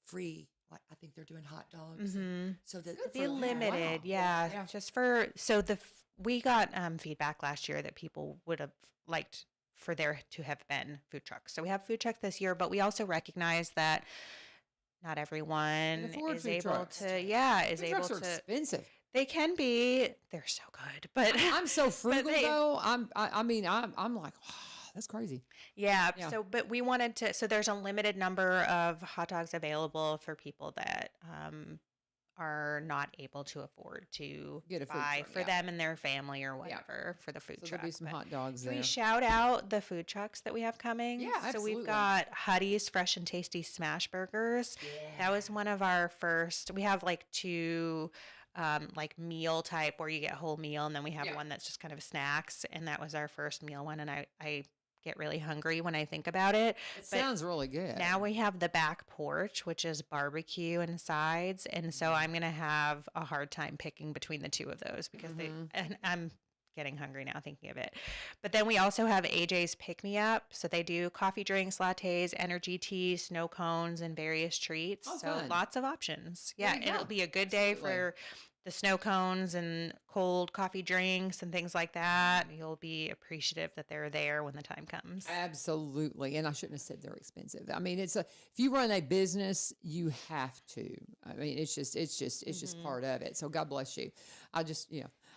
free. I think they're doing hot dogs. So Be limited, yeah. Just for we got feedback last year that people would have liked for there to have been food trucks. So we have food trucks this year, but we also recognize that not everyone is able to. Food trucks are expensive. They can be. They're so good, but I'm so frugal though. I'm like, wow, that's crazy. Yeah. So, but we wanted to. So there's a limited number of hot dogs available for people that are not able to afford to get a food buy truck, for them and their family or whatever for the food truck. There'll be some hot dogs Can there. we shout out the food trucks that we have coming? Yeah, So absolutely. we've got Huddy's Fresh and Tasty Smash Burgers. Yeah. That was one of our first. We have like two like meal type where you get a whole meal, and then we have one that's just kind of snacks, and that was our first meal one, and I get really hungry when I think about it. It sounds really good. Now we have the back porch, which is barbecue and sides, and so I'm gonna have a hard time picking between the two of those because and I'm getting hungry now thinking of it. But then we also have AJ's Pick Me Up, so they do coffee drinks, lattes, energy tea, snow cones, and various treats. Oh, so fun. lots of options. There Yeah, you go. it'll be a good day for the snow cones and cold coffee drinks and things like that. You'll be appreciative that they're there when the time comes. Absolutely. And I shouldn't have said they're expensive. I mean, if you run a business, you have to. I mean, it's just part of it. So God bless you. I just,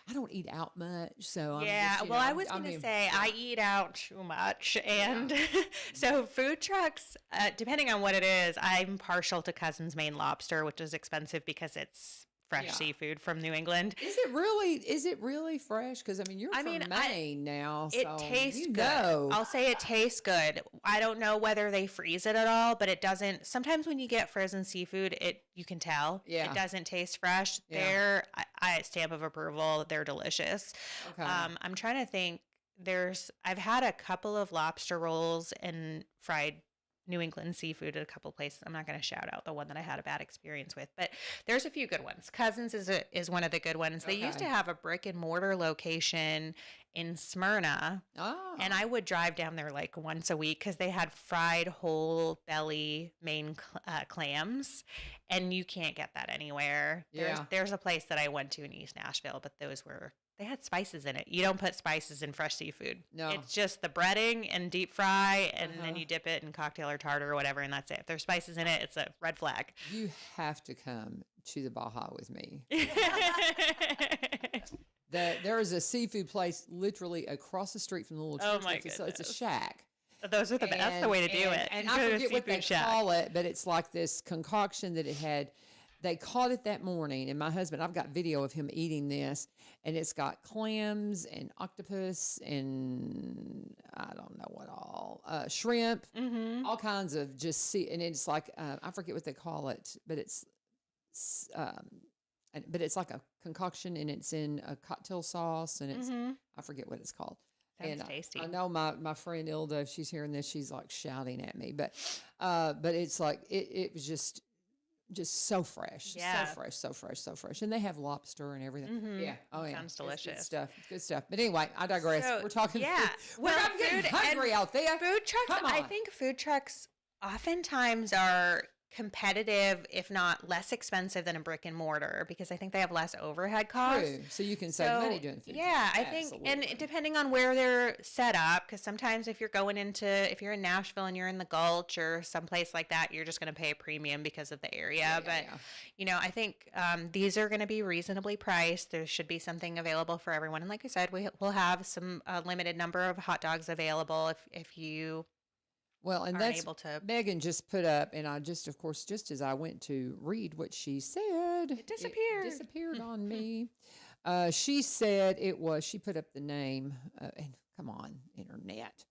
I don't eat out much. So I was going to say I eat out too much. And so food trucks, depending on what it is, I'm partial to Cousin's Maine Lobster, which is expensive because it's fresh seafood from New England. Is it really fresh? Because you're from Maine now. It so tastes good. know. I'll say it tastes good. I don't know whether they freeze it at all, but it doesn't. Sometimes when you get frozen seafood, you can tell. Yeah. It doesn't taste fresh. Yeah. I stamp of approval. They're delicious. Okay. I'm trying to think. I've had a couple of lobster rolls and fried New England seafood at a couple places. I'm not going to shout out the one that I had a bad experience with, but there's a few good ones. Cousins is one of the good ones. They used to have a brick and mortar location in Smyrna. Oh. And I would drive down there like once a week because they had fried whole belly Maine clams, and you can't get that anywhere. There's a place that I went to in East Nashville, but they had spices in it. You don't put spices in fresh seafood. No. It's just the breading and deep fry, and then you dip it in cocktail or tartar or whatever, and that's it. If there's spices in it, it's a red flag. You have to come to the Baja with me. There is a seafood place literally across the street from the little church. Oh my So it's a shack. That's the way to do it. And You I go to a forget what they seafood shack. call it, but it's like this concoction that it had. They caught it that morning, and my husband, I've got video of him eating this, and it's got clams and octopus and I don't know what all, shrimp, all kinds of just and it's like, I forget what they call it, but it's like a concoction, and it's in a cocktail sauce, and it's, I forget what it's called. Sounds tasty. I know my friend Ilda, if she's hearing this, she's like shouting at me, but it's like, it was just so fresh, so fresh. And they have lobster and everything. Yeah. Oh, yeah. Sounds delicious. It's good stuff. But anyway, I digress. So, We're talking yeah. food. Well, I'm getting food hungry and out there. Food trucks, Come I on. think food trucks oftentimes are competitive, if not less expensive than a brick and mortar, because I think they have less overhead costs. True. So you can save money doing food. Yeah, trucks. I think, Absolutely. and depending on where they're set up, because sometimes if you're in Nashville and you're in the Gulch or someplace like that, you're just going to pay a premium because of the area. I think these are going to be reasonably priced. There should be something available for everyone. And like I said, we'll have some limited number of hot dogs available if you and aren't that's able to. Megan just put up, and I just, of course, just as I went to read what she said, It disappeared. It disappeared on me. She said she put up the name, and come on, internet.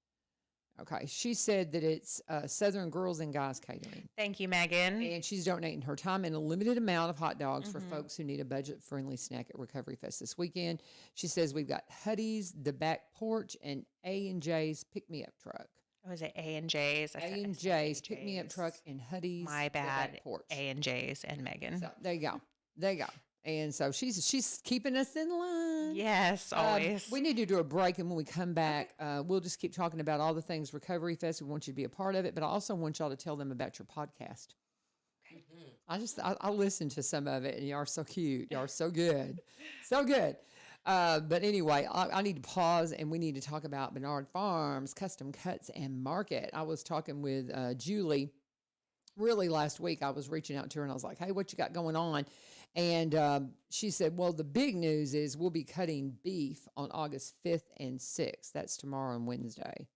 Okay, she said that it's Southern Girls and Guys Catering. Thank you, Megan. And she's donating her time and a limited amount of hot dogs for folks who need a budget-friendly snack at Recovery Fest this weekend. She says we've got Huddy's, The Back Porch, and A&J's Pick-Me-Up Truck. Was it A&J's? A&J's Pick-Me-Up Truck and Huddy's, My bad. The Back Porch. A&J's and Megan. So there you go. And so she's keeping us in line. Yes, always. We need to do a break, and when we come back, we'll just keep talking about all the things Recovery Fest. We want you to be a part of it, but I also want y'all to tell them about your podcast. Okay. I listened to some of it, and y'all are so cute. Y'all are so good. So good. But anyway, I need to pause, and we need to talk about Bernard Farms, Custom Cuts and Market. I was talking with Julie really last week. I was reaching out to her, and I was like, hey, what you got going on? And she said, well, the big news is we'll be cutting beef on August 5th and 6th. That's tomorrow and Wednesday.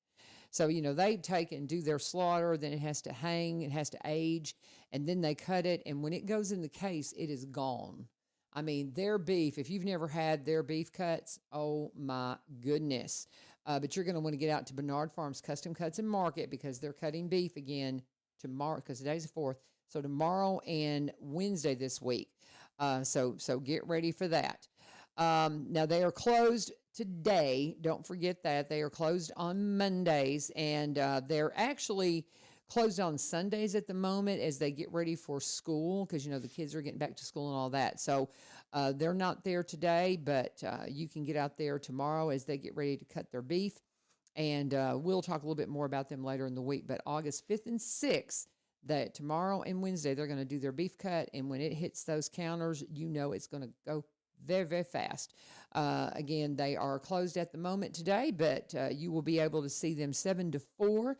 So, they take and do their slaughter, then it has to hang, it has to age, and then they cut it. And when it goes in the case, it is gone. I mean, their beef, if you've never had their beef cuts, oh my goodness. But you're going to want to get out to Bernard Farms Custom Cuts and Market because they're cutting beef again tomorrow, because today's the 4th. So tomorrow and Wednesday this week. So get ready for that. Now they are closed today. Don't forget that. They are closed on Mondays, and they're actually closed on Sundays at the moment as they get ready for school, because the kids are getting back to school and all that. So they're not there today, but you can get out there tomorrow as they get ready to cut their beef, and we'll talk a little bit more about them later in the week. But August 5th and 6th, that tomorrow and Wednesday, they're going to do their beef cut, and when it hits those counters, it's going to go very, very fast. Again, they are closed at the moment today, but you will be able to see them 7 to 4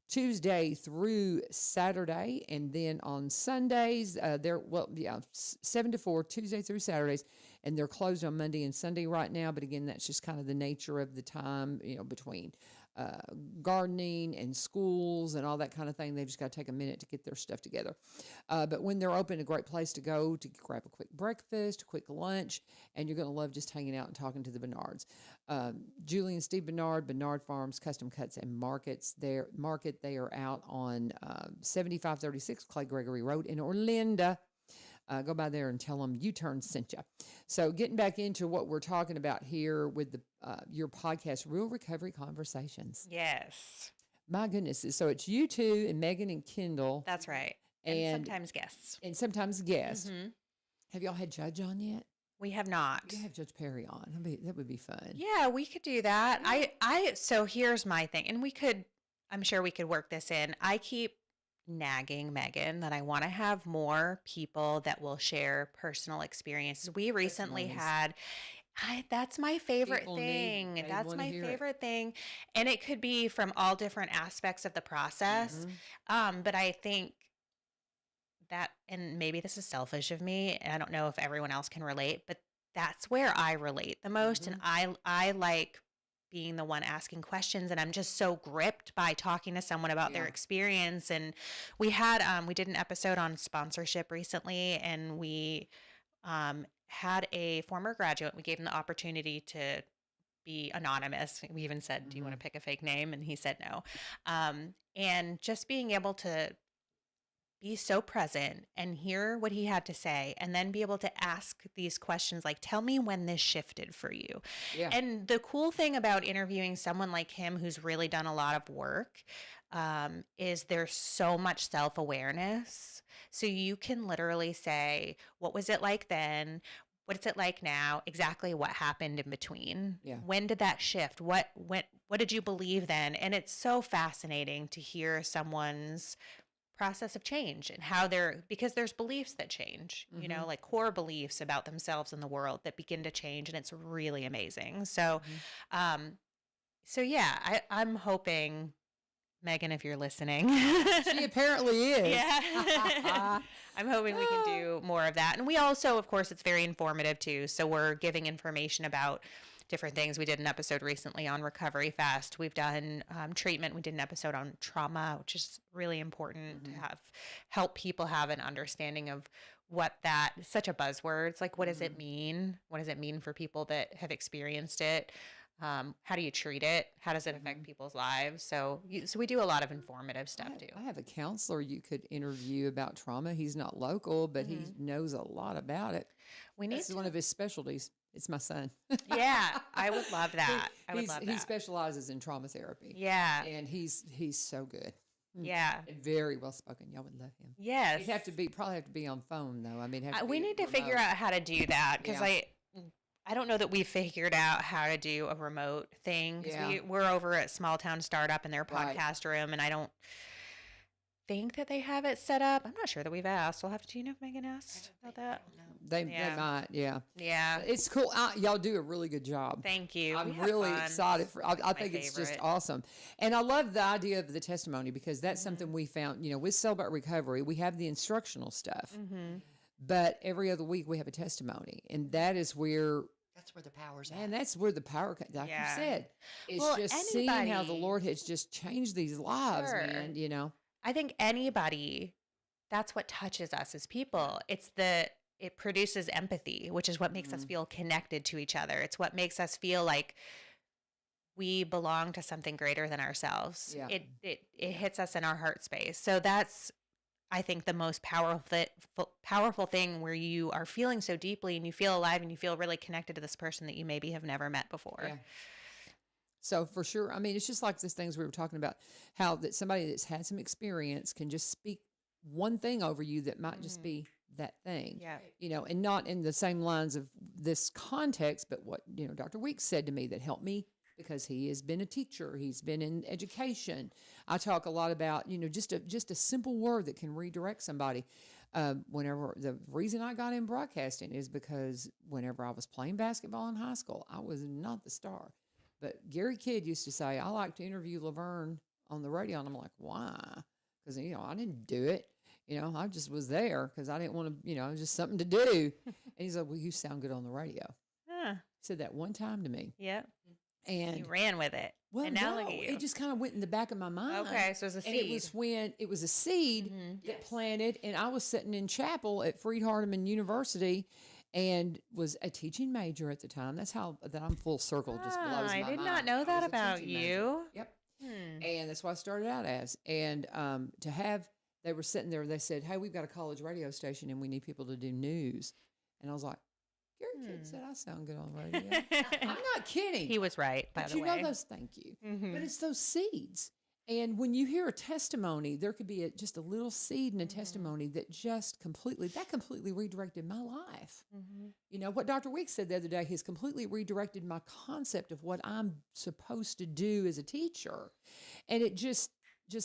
Tuesday through Saturday, and then on Sundays, 7 to 4 Tuesday through Saturdays, and they're closed on Monday and Sunday right now. But again, that's just kind of the nature of the time, between gardening and schools and all that kind of thing. They've just got to take a minute to get their stuff together. But when they're open, a great place to go to grab a quick breakfast, a quick lunch, and you're going to love just hanging out and talking to the Bernards. Julie and Steve Bernard Farms, Custom Cuts and Markets. They are out on 7536 Clay Gregory Road in Orlando. Go by there and tell them U-Turn sent you. So getting back into what we're talking about here with your podcast, Real Recovery Conversations. Yes. My goodness. So it's you two and Megan and Kendall. That's right. And sometimes guests. And sometimes guests. Mm-hmm. Have y'all had Judge on yet? We have not. You have Judge Perry on. That would be fun. Yeah, we could do that. So here's my thing, and I'm sure we could work this in. I keep nagging Megan that I want to have more people that will share personal experiences. We recently had, that's my favorite thing. That's my favorite thing. And it could be from all different aspects of the process. But I think that, and maybe this is selfish of me, and I don't know if everyone else can relate, but that's where I relate the most. And I like being the one asking questions, and I'm just so gripped by talking to someone about their experience. And we did an episode on sponsorship recently, and we had a former graduate. We gave him the opportunity to be anonymous. We even said, do you want to pick a fake name? And he said no. And just being able to be so present and hear what he had to say, and then be able to ask these questions like, tell me when this shifted for you. Yeah. And the cool thing about interviewing someone like him who's really done a lot of work is there's so much self-awareness. So you can literally say, what was it like then? What's it like now? Exactly what happened in between? Yeah. When did that shift? What did you believe then? And it's so fascinating to hear someone's process of change and how because there's beliefs that change, you know, like core beliefs about themselves and the world that begin to change. And it's really amazing. So, yeah, I'm hoping, Megan, if you're listening. She apparently is. Yeah. I'm hoping we can do more of that. And we also, of course, it's very informative too. So we're giving information about different things. We did an episode recently on Recovery Fast. We've done treatment. We did an episode on trauma, which is really important to help people have an understanding of what that is. Such a buzzword. It's like, what does it mean? What does it mean for people that have experienced it? How do you treat it? How does it affect people's lives? So we do a lot of informative stuff too. I have a counselor you could interview about trauma. He's not local, but he knows a lot about it. This is one of his specialties. It's my son. Yeah, I would love that. He specializes in trauma therapy. Yeah. And he's so good. Yeah. And very well spoken. Y'all would love him. Yes. He'd probably have to be on phone though. I mean, we need to figure out how to do that, because I don't know that we've figured out how to do a remote thing. Because we're over at Small Town Startup in their podcast room, and I don't think that they have it set up. I'm not sure that we've asked. We'll have to. Do you know if Megan asked about that? They might, yeah. Yeah. It's cool. Y'all do a really good job. Thank you. I'm really excited for I think it's just awesome. And I love the idea of the testimony, because that's something we found, you know, with Celebrate Recovery, we have the instructional stuff. But every other week we have a testimony. And that's where the power's at. And that's where the power, like you said, it's just seeing how the Lord has just changed these lives, man, you know. I think anybody, that's what touches us as people. It produces empathy, which is what makes us feel connected to each other. It's what makes us feel like we belong to something greater than ourselves. Yeah. It hits us in our heart space. So that's, I think, the most powerful thing, where you are feeling so deeply and you feel alive and you feel really connected to this person that you maybe have never met before. Yeah. So for sure, I mean, it's just like these things we were talking about, how that somebody that's had some experience can just speak one thing over you that might just be that thing, you know, and not in the same lines of this context, but what, you know, Dr. Weeks said to me that helped me, because he has been a teacher. He's been in education. I talk a lot about, you know, just a simple word that can redirect somebody. Whenever the reason I got in broadcasting is because whenever I was playing basketball in high school, I was not the star. But Gary Kidd used to say, I like to interview LaVern on the radio. And I'm like, why? Because, you know, I didn't do it. You know, I just was there because I didn't want to, you know, it was just something to do. And he's like, well, you sound good on the radio. He said that one time to me. Yep. And you ran with it. Well, and now no, look at you. it just kind of went in the back of my mind. Okay, so it was a seed. And it was when it was a seed that planted, and I was sitting in chapel at Freed-Hardeman University and was a teaching major at the time. That's how that I'm full circle. Just blows my mind. I did not know that about you. Major. Yep. And that's what I started out as. And to have, they were sitting there, they said, hey, we've got a college radio station and we need people to do news. And I was like, Gary Kidd said I sound good on the radio. I'm not kidding. He was right, by the way. But you know those, thank you. But it's those seeds. And when you hear a testimony, there could be just a little seed in a testimony that just completely redirected my life. You know, what Dr. Weeks said the other day has completely redirected my concept of what I'm supposed to do as a teacher. And it just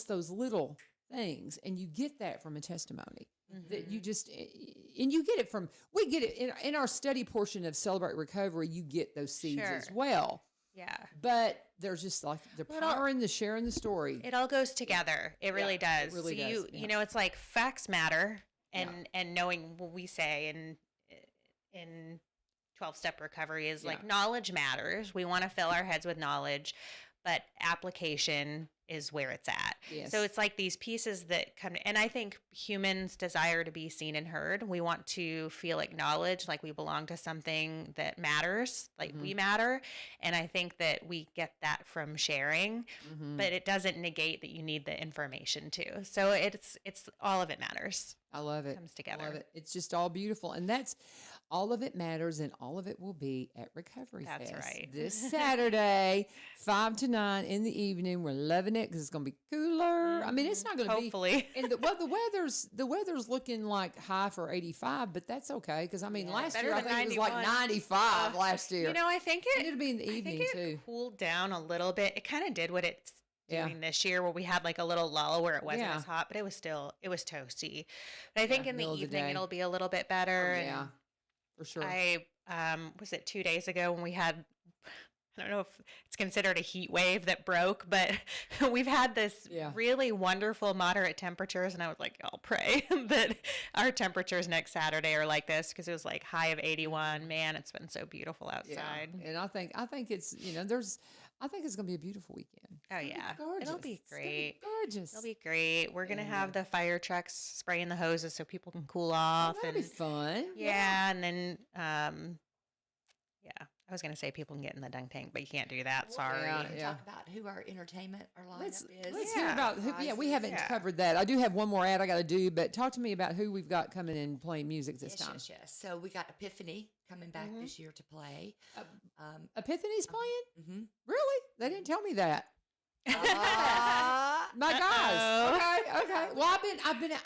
those little things. And you get that from a testimony. That you just, and you get it from, we get it in our study portion of Celebrate Recovery, you get those seeds as well. Yeah. But there's just like the power in the sharing the story. It all goes together. It really does. It really does. You know, it's like facts matter, and knowing what we say in 12-step recovery is like knowledge matters. We want to fill our heads with knowledge, but application is where it's at. Yes. So it's like these pieces that come, and I think humans desire to be seen and heard. We want to feel acknowledged, like we belong to something that matters, like we matter. And I think that we get that from sharing, but it doesn't negate that you need the information too. So it's all of it matters. I love it. Comes together. I love it. It's just all beautiful. And that's all of it matters, and all of it will be at Recovery That's Fest right. this Saturday, 5 to 9 in the evening. We're loving it because it's going to be cooler. I mean, it's not going to be. Hopefully. And the weather's looking like high for 85, but that's okay because I mean last better year I than think it was like 91. 95 last year. You know, I think and it'll be in the evening it too. cooled down a little bit. It kind of did what it's Yeah. doing this year, where we had like a little lull where it wasn't as hot, but it was toasty. But I think in the middle of the evening day. it'll be a little bit better. Yeah, And for sure. I was it 2 days ago when we had, I don't know if it's considered a heat wave that broke, but we've had this really wonderful moderate temperatures, and I was like, I'll pray that our temperatures next Saturday are like this, because it was like high of 81. Man, it's been so beautiful outside. Yeah. And I think it's I think it's gonna be a beautiful weekend. Oh yeah, Gorgeous. it'll be great. Gorgeous. It'll be great. We're gonna have the fire trucks spraying the hoses so people can cool Oh, off. that'll be fun. Yeah, and then I was gonna say people can get in the dunk tank, but you can't do that. Sorry. Yeah, We can talk about who our entertainment, our lineup is. Let's hear about who. Yeah, we Prizes. haven't covered that. I do have one more ad I got to do, but talk to me about who we've got coming in playing music this time. Yes. So we got Epiphany coming back this year to play. Epiphany's playing? Mm-hmm. Really? They didn't tell me that. Uh, My guys. Okay. Well,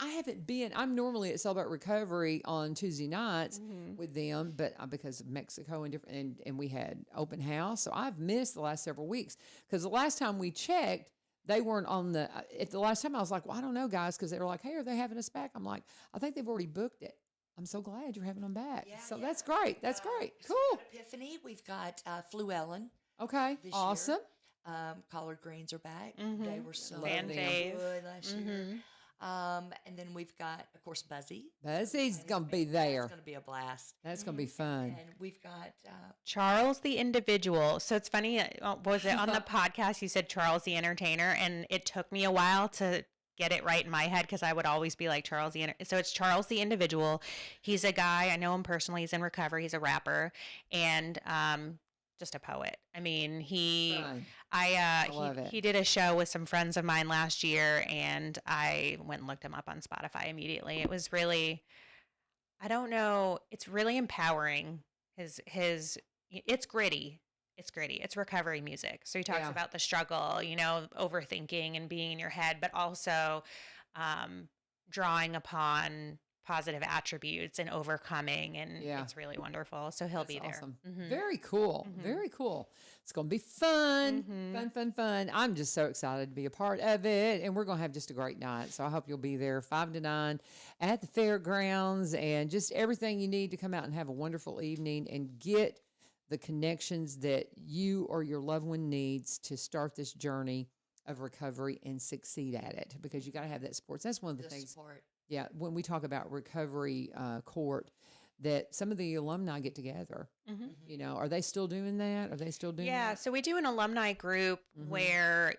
I haven't been. I'm normally at Celebrate Recovery on Tuesday nights with them, but because of Mexico and different, and we had open house, so I've missed the last several weeks because the last time we checked, they weren't on the. If the last time I was like, well, I don't know, guys, because they were like, hey, are they having us back? I'm like, I think they've already booked it. I'm so glad you're having them back. So that's great. That's great. So Cool. we got Epiphany. We've got Fluellen. Okay. This Awesome. year. Collard greens are back. They were so Fan fave. good last year. And then we've got, of course, Buzzy. Buzzy's gonna be there. It's going to be a blast. That's gonna be fun. And we've got Charles the individual. So it's funny. Was it on the podcast? You said Charles the entertainer, and it took me a while to get it right in my head because I would always be like Charles the so it's Charles the individual. He's a guy, I know him personally. He's in recovery. He's a rapper and just a poet. I mean, he did a show with some friends of mine last year, and I went and looked him up on Spotify immediately. It was really, I don't know, it's really empowering. It's gritty. It's gritty. It's recovery music. So he talks about the struggle, overthinking and being in your head, but also drawing upon positive attributes and overcoming. And it's really wonderful. So he'll be there. Awesome. Very cool. Very cool. It's going to be fun. Fun. I'm just so excited to be a part of it. And we're going to have just a great night. So I hope you'll be there 5 to 9 at the fairgrounds and just everything you need to come out and have a wonderful evening and get the connections that you or your loved one needs to start this journey of recovery and succeed at it, because you got to have that support. That's one of the things. Support. Yeah, when we talk about recovery court, that some of the alumni get together. Are they still doing that? Are they still doing that? Yeah, so we do an alumni group where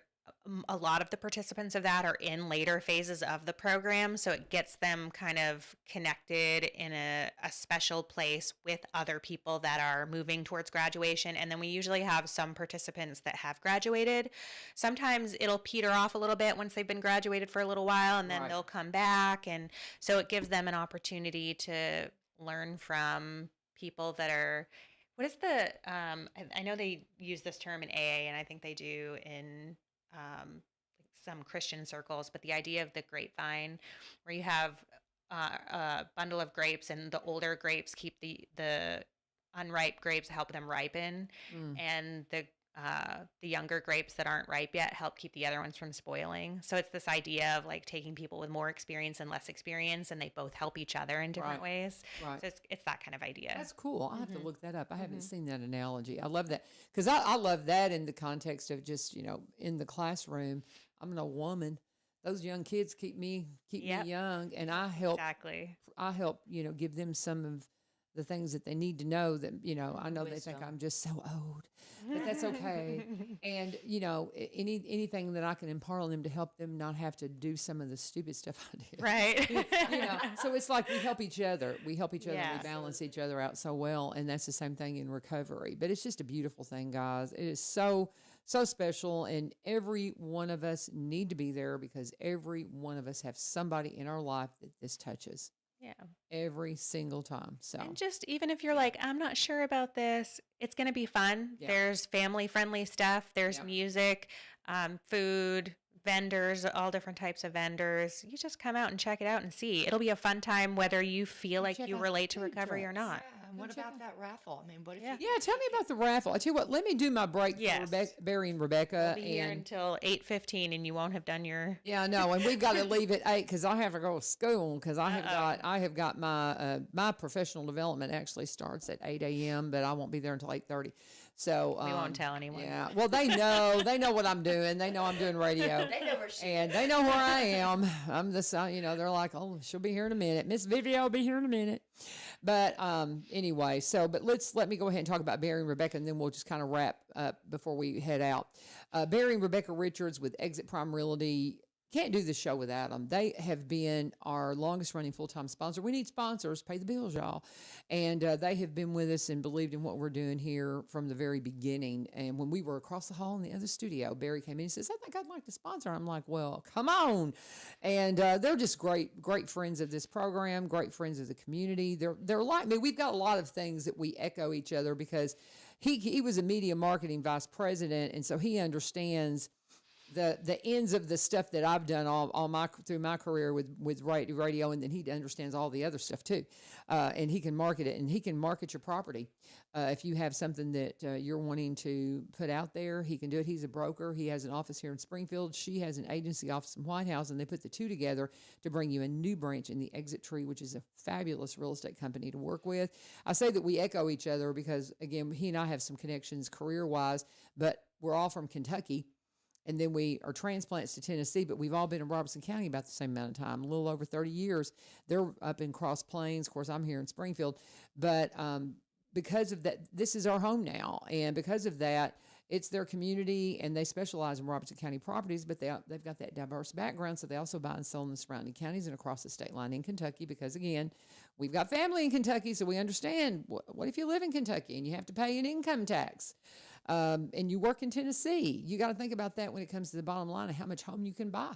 a lot of the participants of that are in later phases of the program, so it gets them kind of connected in a special place with other people that are moving towards graduation. And then we usually have some participants that have graduated. Sometimes it'll peter off a little bit once they've been graduated for a little while, and then they'll come back. And so it gives them an opportunity to learn from people that are, what is the, I know they use this term in AA, and I think they do in some Christian circles, but the idea of the grapevine, where you have a bundle of grapes, and the older grapes keep the unripe grapes, help them ripen, and the younger grapes that aren't ripe yet help keep the other ones from spoiling. So it's this idea of like taking people with more experience and less experience, and they both help each other in different ways. Right. So it's that kind of idea. That's cool. I'll have to look that up. I haven't seen that analogy. I love that because I love that in the context of just, in the classroom. I'm a woman. Those young kids keep me young, and I help. Exactly. I help, give them some of the things that they need to know that, I know they think I'm just so old, but that's okay. And, anything that I can impart on them to help them not have to do some of the stupid stuff I do. Right. So it's like we help each other. We help each other. Yeah. We balance each other out so well. And that's the same thing in recovery. But it's just a beautiful thing, guys. It is so special. And every one of us need to be there because every one of us have somebody in our life that this touches. Yeah. Every single time. So, and just even if you're like, I'm not sure about this, it's going to be fun. Yeah. There's family friendly stuff. There's music, food, vendors, all different types of vendors. You just come out and check it out and see. It'll be a fun time whether you feel like you relate to recovery or not. Yeah, and what about that raffle? I mean, what if Yeah. you yeah, tell me about the raffle. I tell you what, let me do my break Yes. for Barry and Rebecca. We'll be here and until 8:15, and you won't have done your. yeah, no, and we've got to leave at 8 because I have to go to school because I have got my my professional development actually starts at 8 a.m. but I won't be there until 8:30. So We won't tell anyone. Yeah, well, they know what I'm doing. They know I'm doing radio. They know where she And they know where I am. I'm the they're like, oh, she'll be here in a minute. Miss Vivio will be here in a minute. But anyway, but let me go ahead and talk about Barry and Rebecca, and then we'll just kind of wrap up before we head out. Barry and Rebecca Richards with Exit Prime Realty. Can't do this show without them. They have been our longest running full-time sponsor. We need sponsors, pay the bills, y'all. And they have been with us and believed in what we're doing here from the very beginning. And when we were across the hall in the other studio, Barry came in and says, I think I'd like to sponsor. I'm like, well, come on. And they're just great friends of this program, great friends of the community. They're like me. We've got a lot of things that we echo each other because he was a media marketing vice president, and so he understands the ends of the stuff that I've done through my career with radio, and then he understands all the other stuff too, and he can market it, and he can market your property. If you have something that you're wanting to put out there, he can do it. He's a broker. He has an office here in Springfield. She has an agency office in White House, and they put the two together to bring you a new branch in the Exit Tree, which is a fabulous real estate company to work with. I say that we echo each other because, again, he and I have some connections career-wise, but we're all from Kentucky. And then we are transplants to Tennessee, but we've all been in Robertson County about the same amount of time, a little over 30 years. They're up in Cross Plains. Of course, I'm here in Springfield. But because of that, this is our home now. And because of that, it's their community, and they specialize in Robertson County properties, but they've got that diverse background, so they also buy and sell in the surrounding counties and across the state line in Kentucky because, again, we've got family in Kentucky, so we understand what if you live in Kentucky and you have to pay an income tax? And you work in Tennessee, you got to think about that when it comes to the bottom line of how much home you can buy.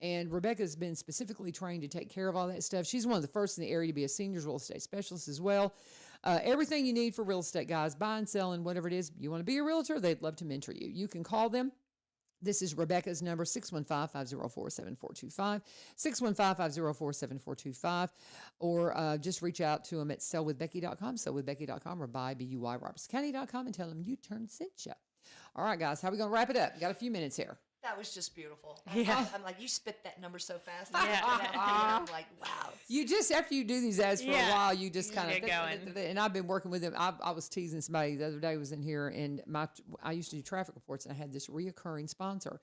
And Rebecca's been specifically trained to take care of all that stuff. She's one of the first in the area to be a seniors real estate specialist as well. Everything you need for real estate, guys, buying, selling, whatever it is. You want to be a realtor, they'd love to mentor you. You can call them. This is Rebecca's number, 615-504-7425, 615-504-7425, or just reach out to them at sellwithbecky.com, sellwithbecky.com, or buy, robertscounty.com, and tell them you turned sent you. All right, guys, how are we going to wrap it up? Got a few minutes here. That was just beautiful. Yeah. I'm like, you spit that number so fast. Yeah. I'm like, wow. You just, after you do these ads for a while, you just kind get of going. And I've been working with them. I was teasing somebody the other day, was in here, and I used to do traffic reports, and I had this reoccurring sponsor.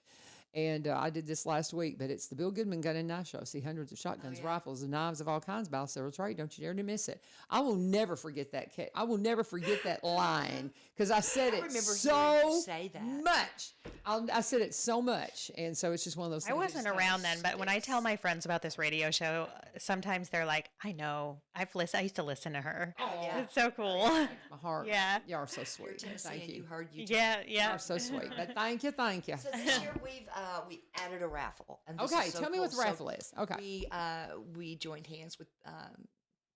And I did this last week, but it's the Bill Goodman Gun and Knife Show. See hundreds of shotguns, rifles, and knives of all kinds, by Sarah Trade. Don't you dare to miss it. I will never forget that. I will never forget that line because I said it so much. I said it so much, and so it's just one of those things. I wasn't around then, but when I tell my friends about this radio show, sometimes they're like, I know. I used to listen to her. Oh, yeah. It's so cool. My heart. Yeah. You are so sweet. Thank And you. you heard you. Yeah, You yeah. are so sweet. But thank you. So this year we added a raffle. And this Okay, is so tell me cool. what the raffle is. Okay. We joined hands with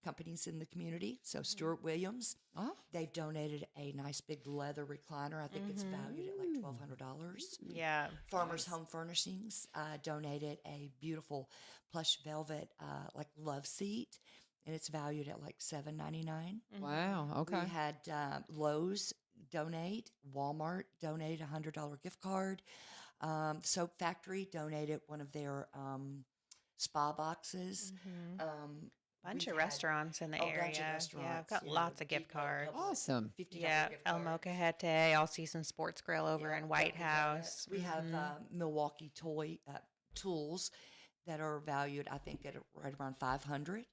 companies in the community. So Stuart Williams, Oh. they've donated a nice big leather recliner. I think it's valued at like $1,200. Yeah. Farmers Home Furnishings donated a beautiful plush velvet like love seat, and it's valued at like $7.99. Wow. Okay. We had Lowe's donate, Walmart donate a $100 gift card. Soap Factory donated one of their spa boxes. Bunch We've of had restaurants in the a area. bunch of Yeah, I've restaurants, got you know, lots of gift Depot, a cards. couple of Awesome. $50 Yeah, gift El cards. Mocajete, All Season Sports Grill over Yeah, in White Dunkin' House. Donuts. We have Milwaukee toy tools that are valued, I think, at right around 500.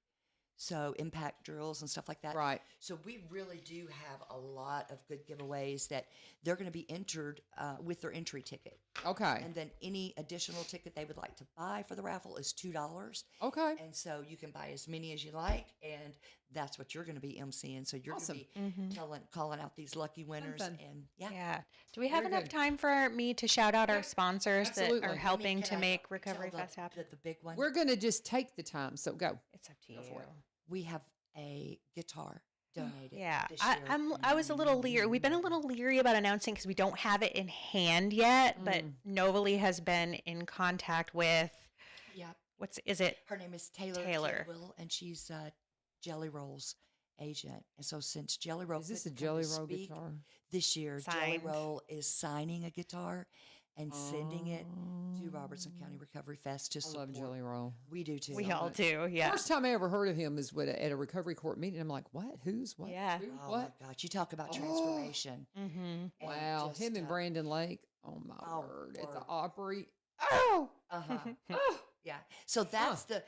So impact drills and stuff like that. Right. So we really do have a lot of good giveaways that they're going to be entered with their entry ticket. Okay. And then any additional ticket they would like to buy for the raffle is $2. Okay. And so you can buy as many as you like, and that's what you're going to be emceeing. So you're Awesome. going to be calling out these lucky winners, fun. and yeah. Yeah. Do we have Very enough good. time for me to shout out our sponsors absolutely. that I are mean, helping Can to I make tell Recovery Fest happen? the big one. We're going to just take the time. So go. It's up to you. for it. We have a guitar donated. Yeah, this I, year. I was a little leery. We've been a little leery about announcing because we don't have it in hand yet. But Novely has been in contact with Yeah. is it? Her name is Taylor Taylor. Tidwell, and she's Jelly Roll's agent. And so since Jelly Roll Is this a couldn't come Jelly to Roll speak guitar? this year, Jelly Signed. Roll is signing a guitar and sending it to Robertson County Recovery Fest to I support. love Jelly Roll. We do too. We all do. Yeah. First time I ever heard of him is at a recovery court meeting. I'm like, what? Who's what? Yeah. Who? Oh What? my God! You talk about transformation. Mm-hmm. And Wow. just, Him and Brandon Lake. Oh my oh, word. It's word. an Opry. Oh. Uh-huh. Oh. Yeah. So that's the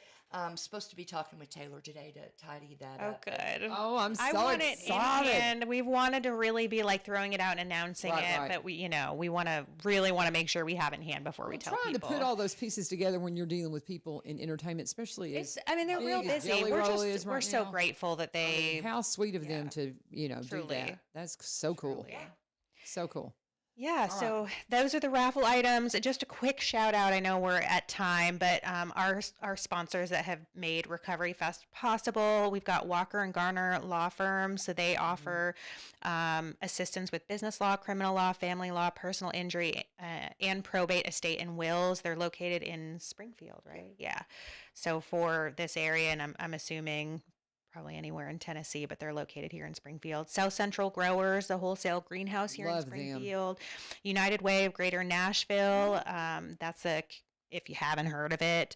supposed to be talking with Taylor today to tidy that Oh, up. good. Oh, I'm so I want excited. it in hand. We've wanted to really be like throwing it out and announcing Right, it, right. but we want to really want to make sure we have it in hand before we I'm tell trying people. to put all those pieces together when you're dealing with people in entertainment, especially as I mean, they're big real as busy. Jelly We're Roll is we're right so now. grateful that I they. mean, how sweet of them to do Truly. that. That's so cool. Truly. So cool. Yeah, All so those are the raffle items. Just a quick shout out. I know we're at time, but our sponsors that have made Recovery Fest possible. We've got Walker and Garner Law Firm, so they offer assistance with business law, criminal law, family law, personal injury, and probate, estate, and wills. They're located in Springfield, right? Yeah. So for this area, and I'm assuming probably anywhere in Tennessee, but they're located here in Springfield. South Central Growers, the wholesale greenhouse here Love in them. Springfield. United Way of Greater Nashville. That's if you haven't heard of it,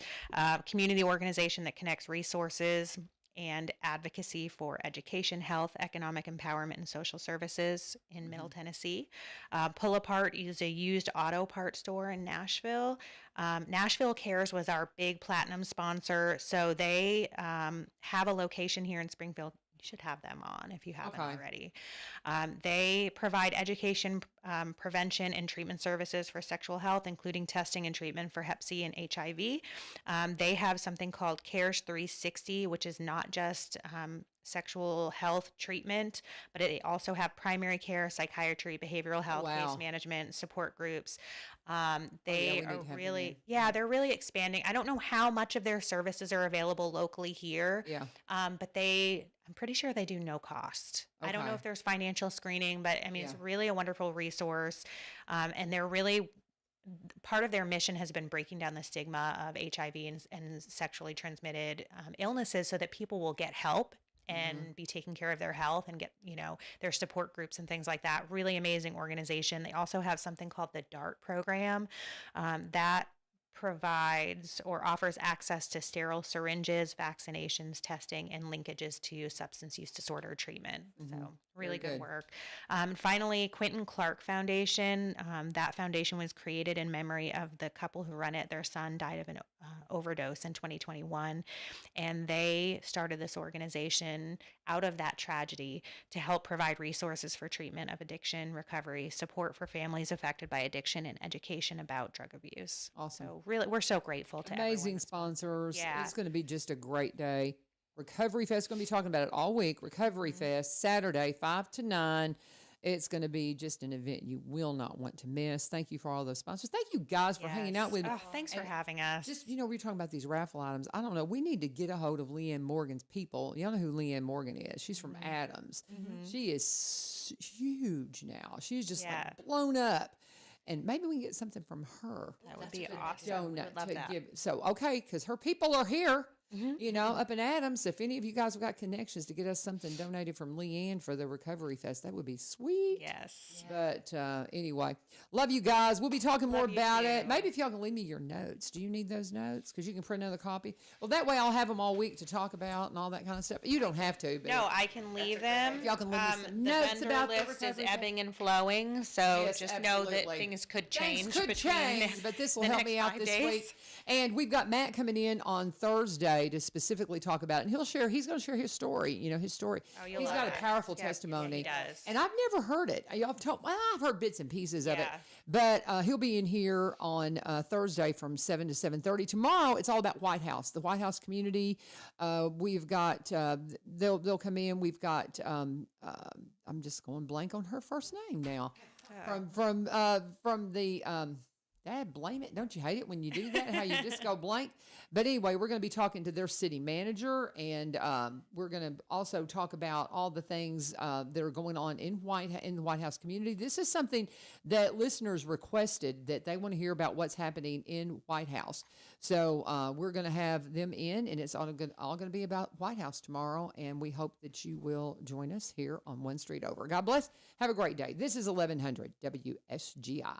community organization that connects resources and advocacy for education, health, economic empowerment, and social services in Middle Tennessee. Pull Apart is a used auto part store in Nashville. Nashville Cares was our big platinum sponsor. So they have a location here in Springfield. You should have them on if you haven't Okay. already. They provide education, prevention, and treatment services for sexual health, including testing and treatment for Hep C and HIV. They have something called CARES 360, which is not just sexual health treatment, but it also have primary care, psychiatry, behavioral health, wow. case management, support groups. They we need are to have them really, in. yeah, they're really expanding. I don't know how much of their services are available locally here, Yeah. but I'm pretty sure they do no cost. I don't know Okay. if there's financial screening, but I mean, it's Yeah. really a wonderful resource. And they're really, part of their mission has been breaking down the stigma of HIV and sexually transmitted illnesses so that people will get help and be taking care of their health and get, their support groups and things like that. Really amazing organization. They also have something called the DART program that provides or offers access to sterile syringes, vaccinations, testing, and linkages to substance use disorder treatment. So really Very good good. work. Finally, Quentin Clark Foundation. That foundation was created in memory of the couple who run it. Their son died of an overdose in 2021. And they started this organization out of that tragedy to help provide resources for treatment of addiction, recovery, support for families affected by addiction, and education about drug abuse. Awesome. So really, we're so grateful to Amazing everyone. sponsors. Yeah. It's going to be just a great day. Recovery Fest, going to be talking about it all week. Recovery Mm-hmm. Fest, Saturday, 5 to 9. It's going to be just an event you will not want to miss. Thank you for all those sponsors. Thank you guys for hanging out Yes. with me. Oh, thanks for having us. Just, we're talking about these raffle items. I don't know. We need to get a hold of Leanne Morgan's people. Y'all know who Leanne Morgan is. She's from Adams. She is huge now. She's just like blown up. And maybe we can get something from her. That would be awesome. We Donut would love to that. give. So, okay, because her people are here. Up in Adams. If any of you guys have got connections to get us something donated from Leanne for the Recovery Fest, that would be sweet. Yes. But anyway, love you guys. We'll be talking more Love you about it. too. Maybe if y'all can leave me your notes. Do you need those notes? Because you can print another copy. Well, that way I'll have them all week to talk about and all that kind of stuff. You don't have to. But No, I can leave them. Y'all can leave me some the notes vendor about the list is recovery ebbing and flowing, so Yes, just know that absolutely. things could Things change. could between change, but this will the help next me out 5 this days. week. And we've got Matt coming in on Thursday to specifically talk about it. And he's going to share his story, his story. Oh, you'll He's love got a it. powerful Yeah, testimony. he does. And I've never heard it. I've heard bits and pieces of it. Yeah. But he'll be in here on Thursday from 7 to 7:30. Tomorrow, it's all about White House, the White House community. We've got, they'll come in. We've got, I'm just going blank on her first name now. From the, Dad, blame it. Don't you hate it when you do that? How you just go blank? But anyway, we're going to be talking to their city manager, and we're going to also talk about all the things that are going on in the White House community. This is something that listeners requested, that they want to hear about what's happening in White House. So we're going to have them in, and it's all going to be about White House tomorrow. And we hope that you will join us here on One Street Over. God bless. Have a great day. This is 1100 WSGI.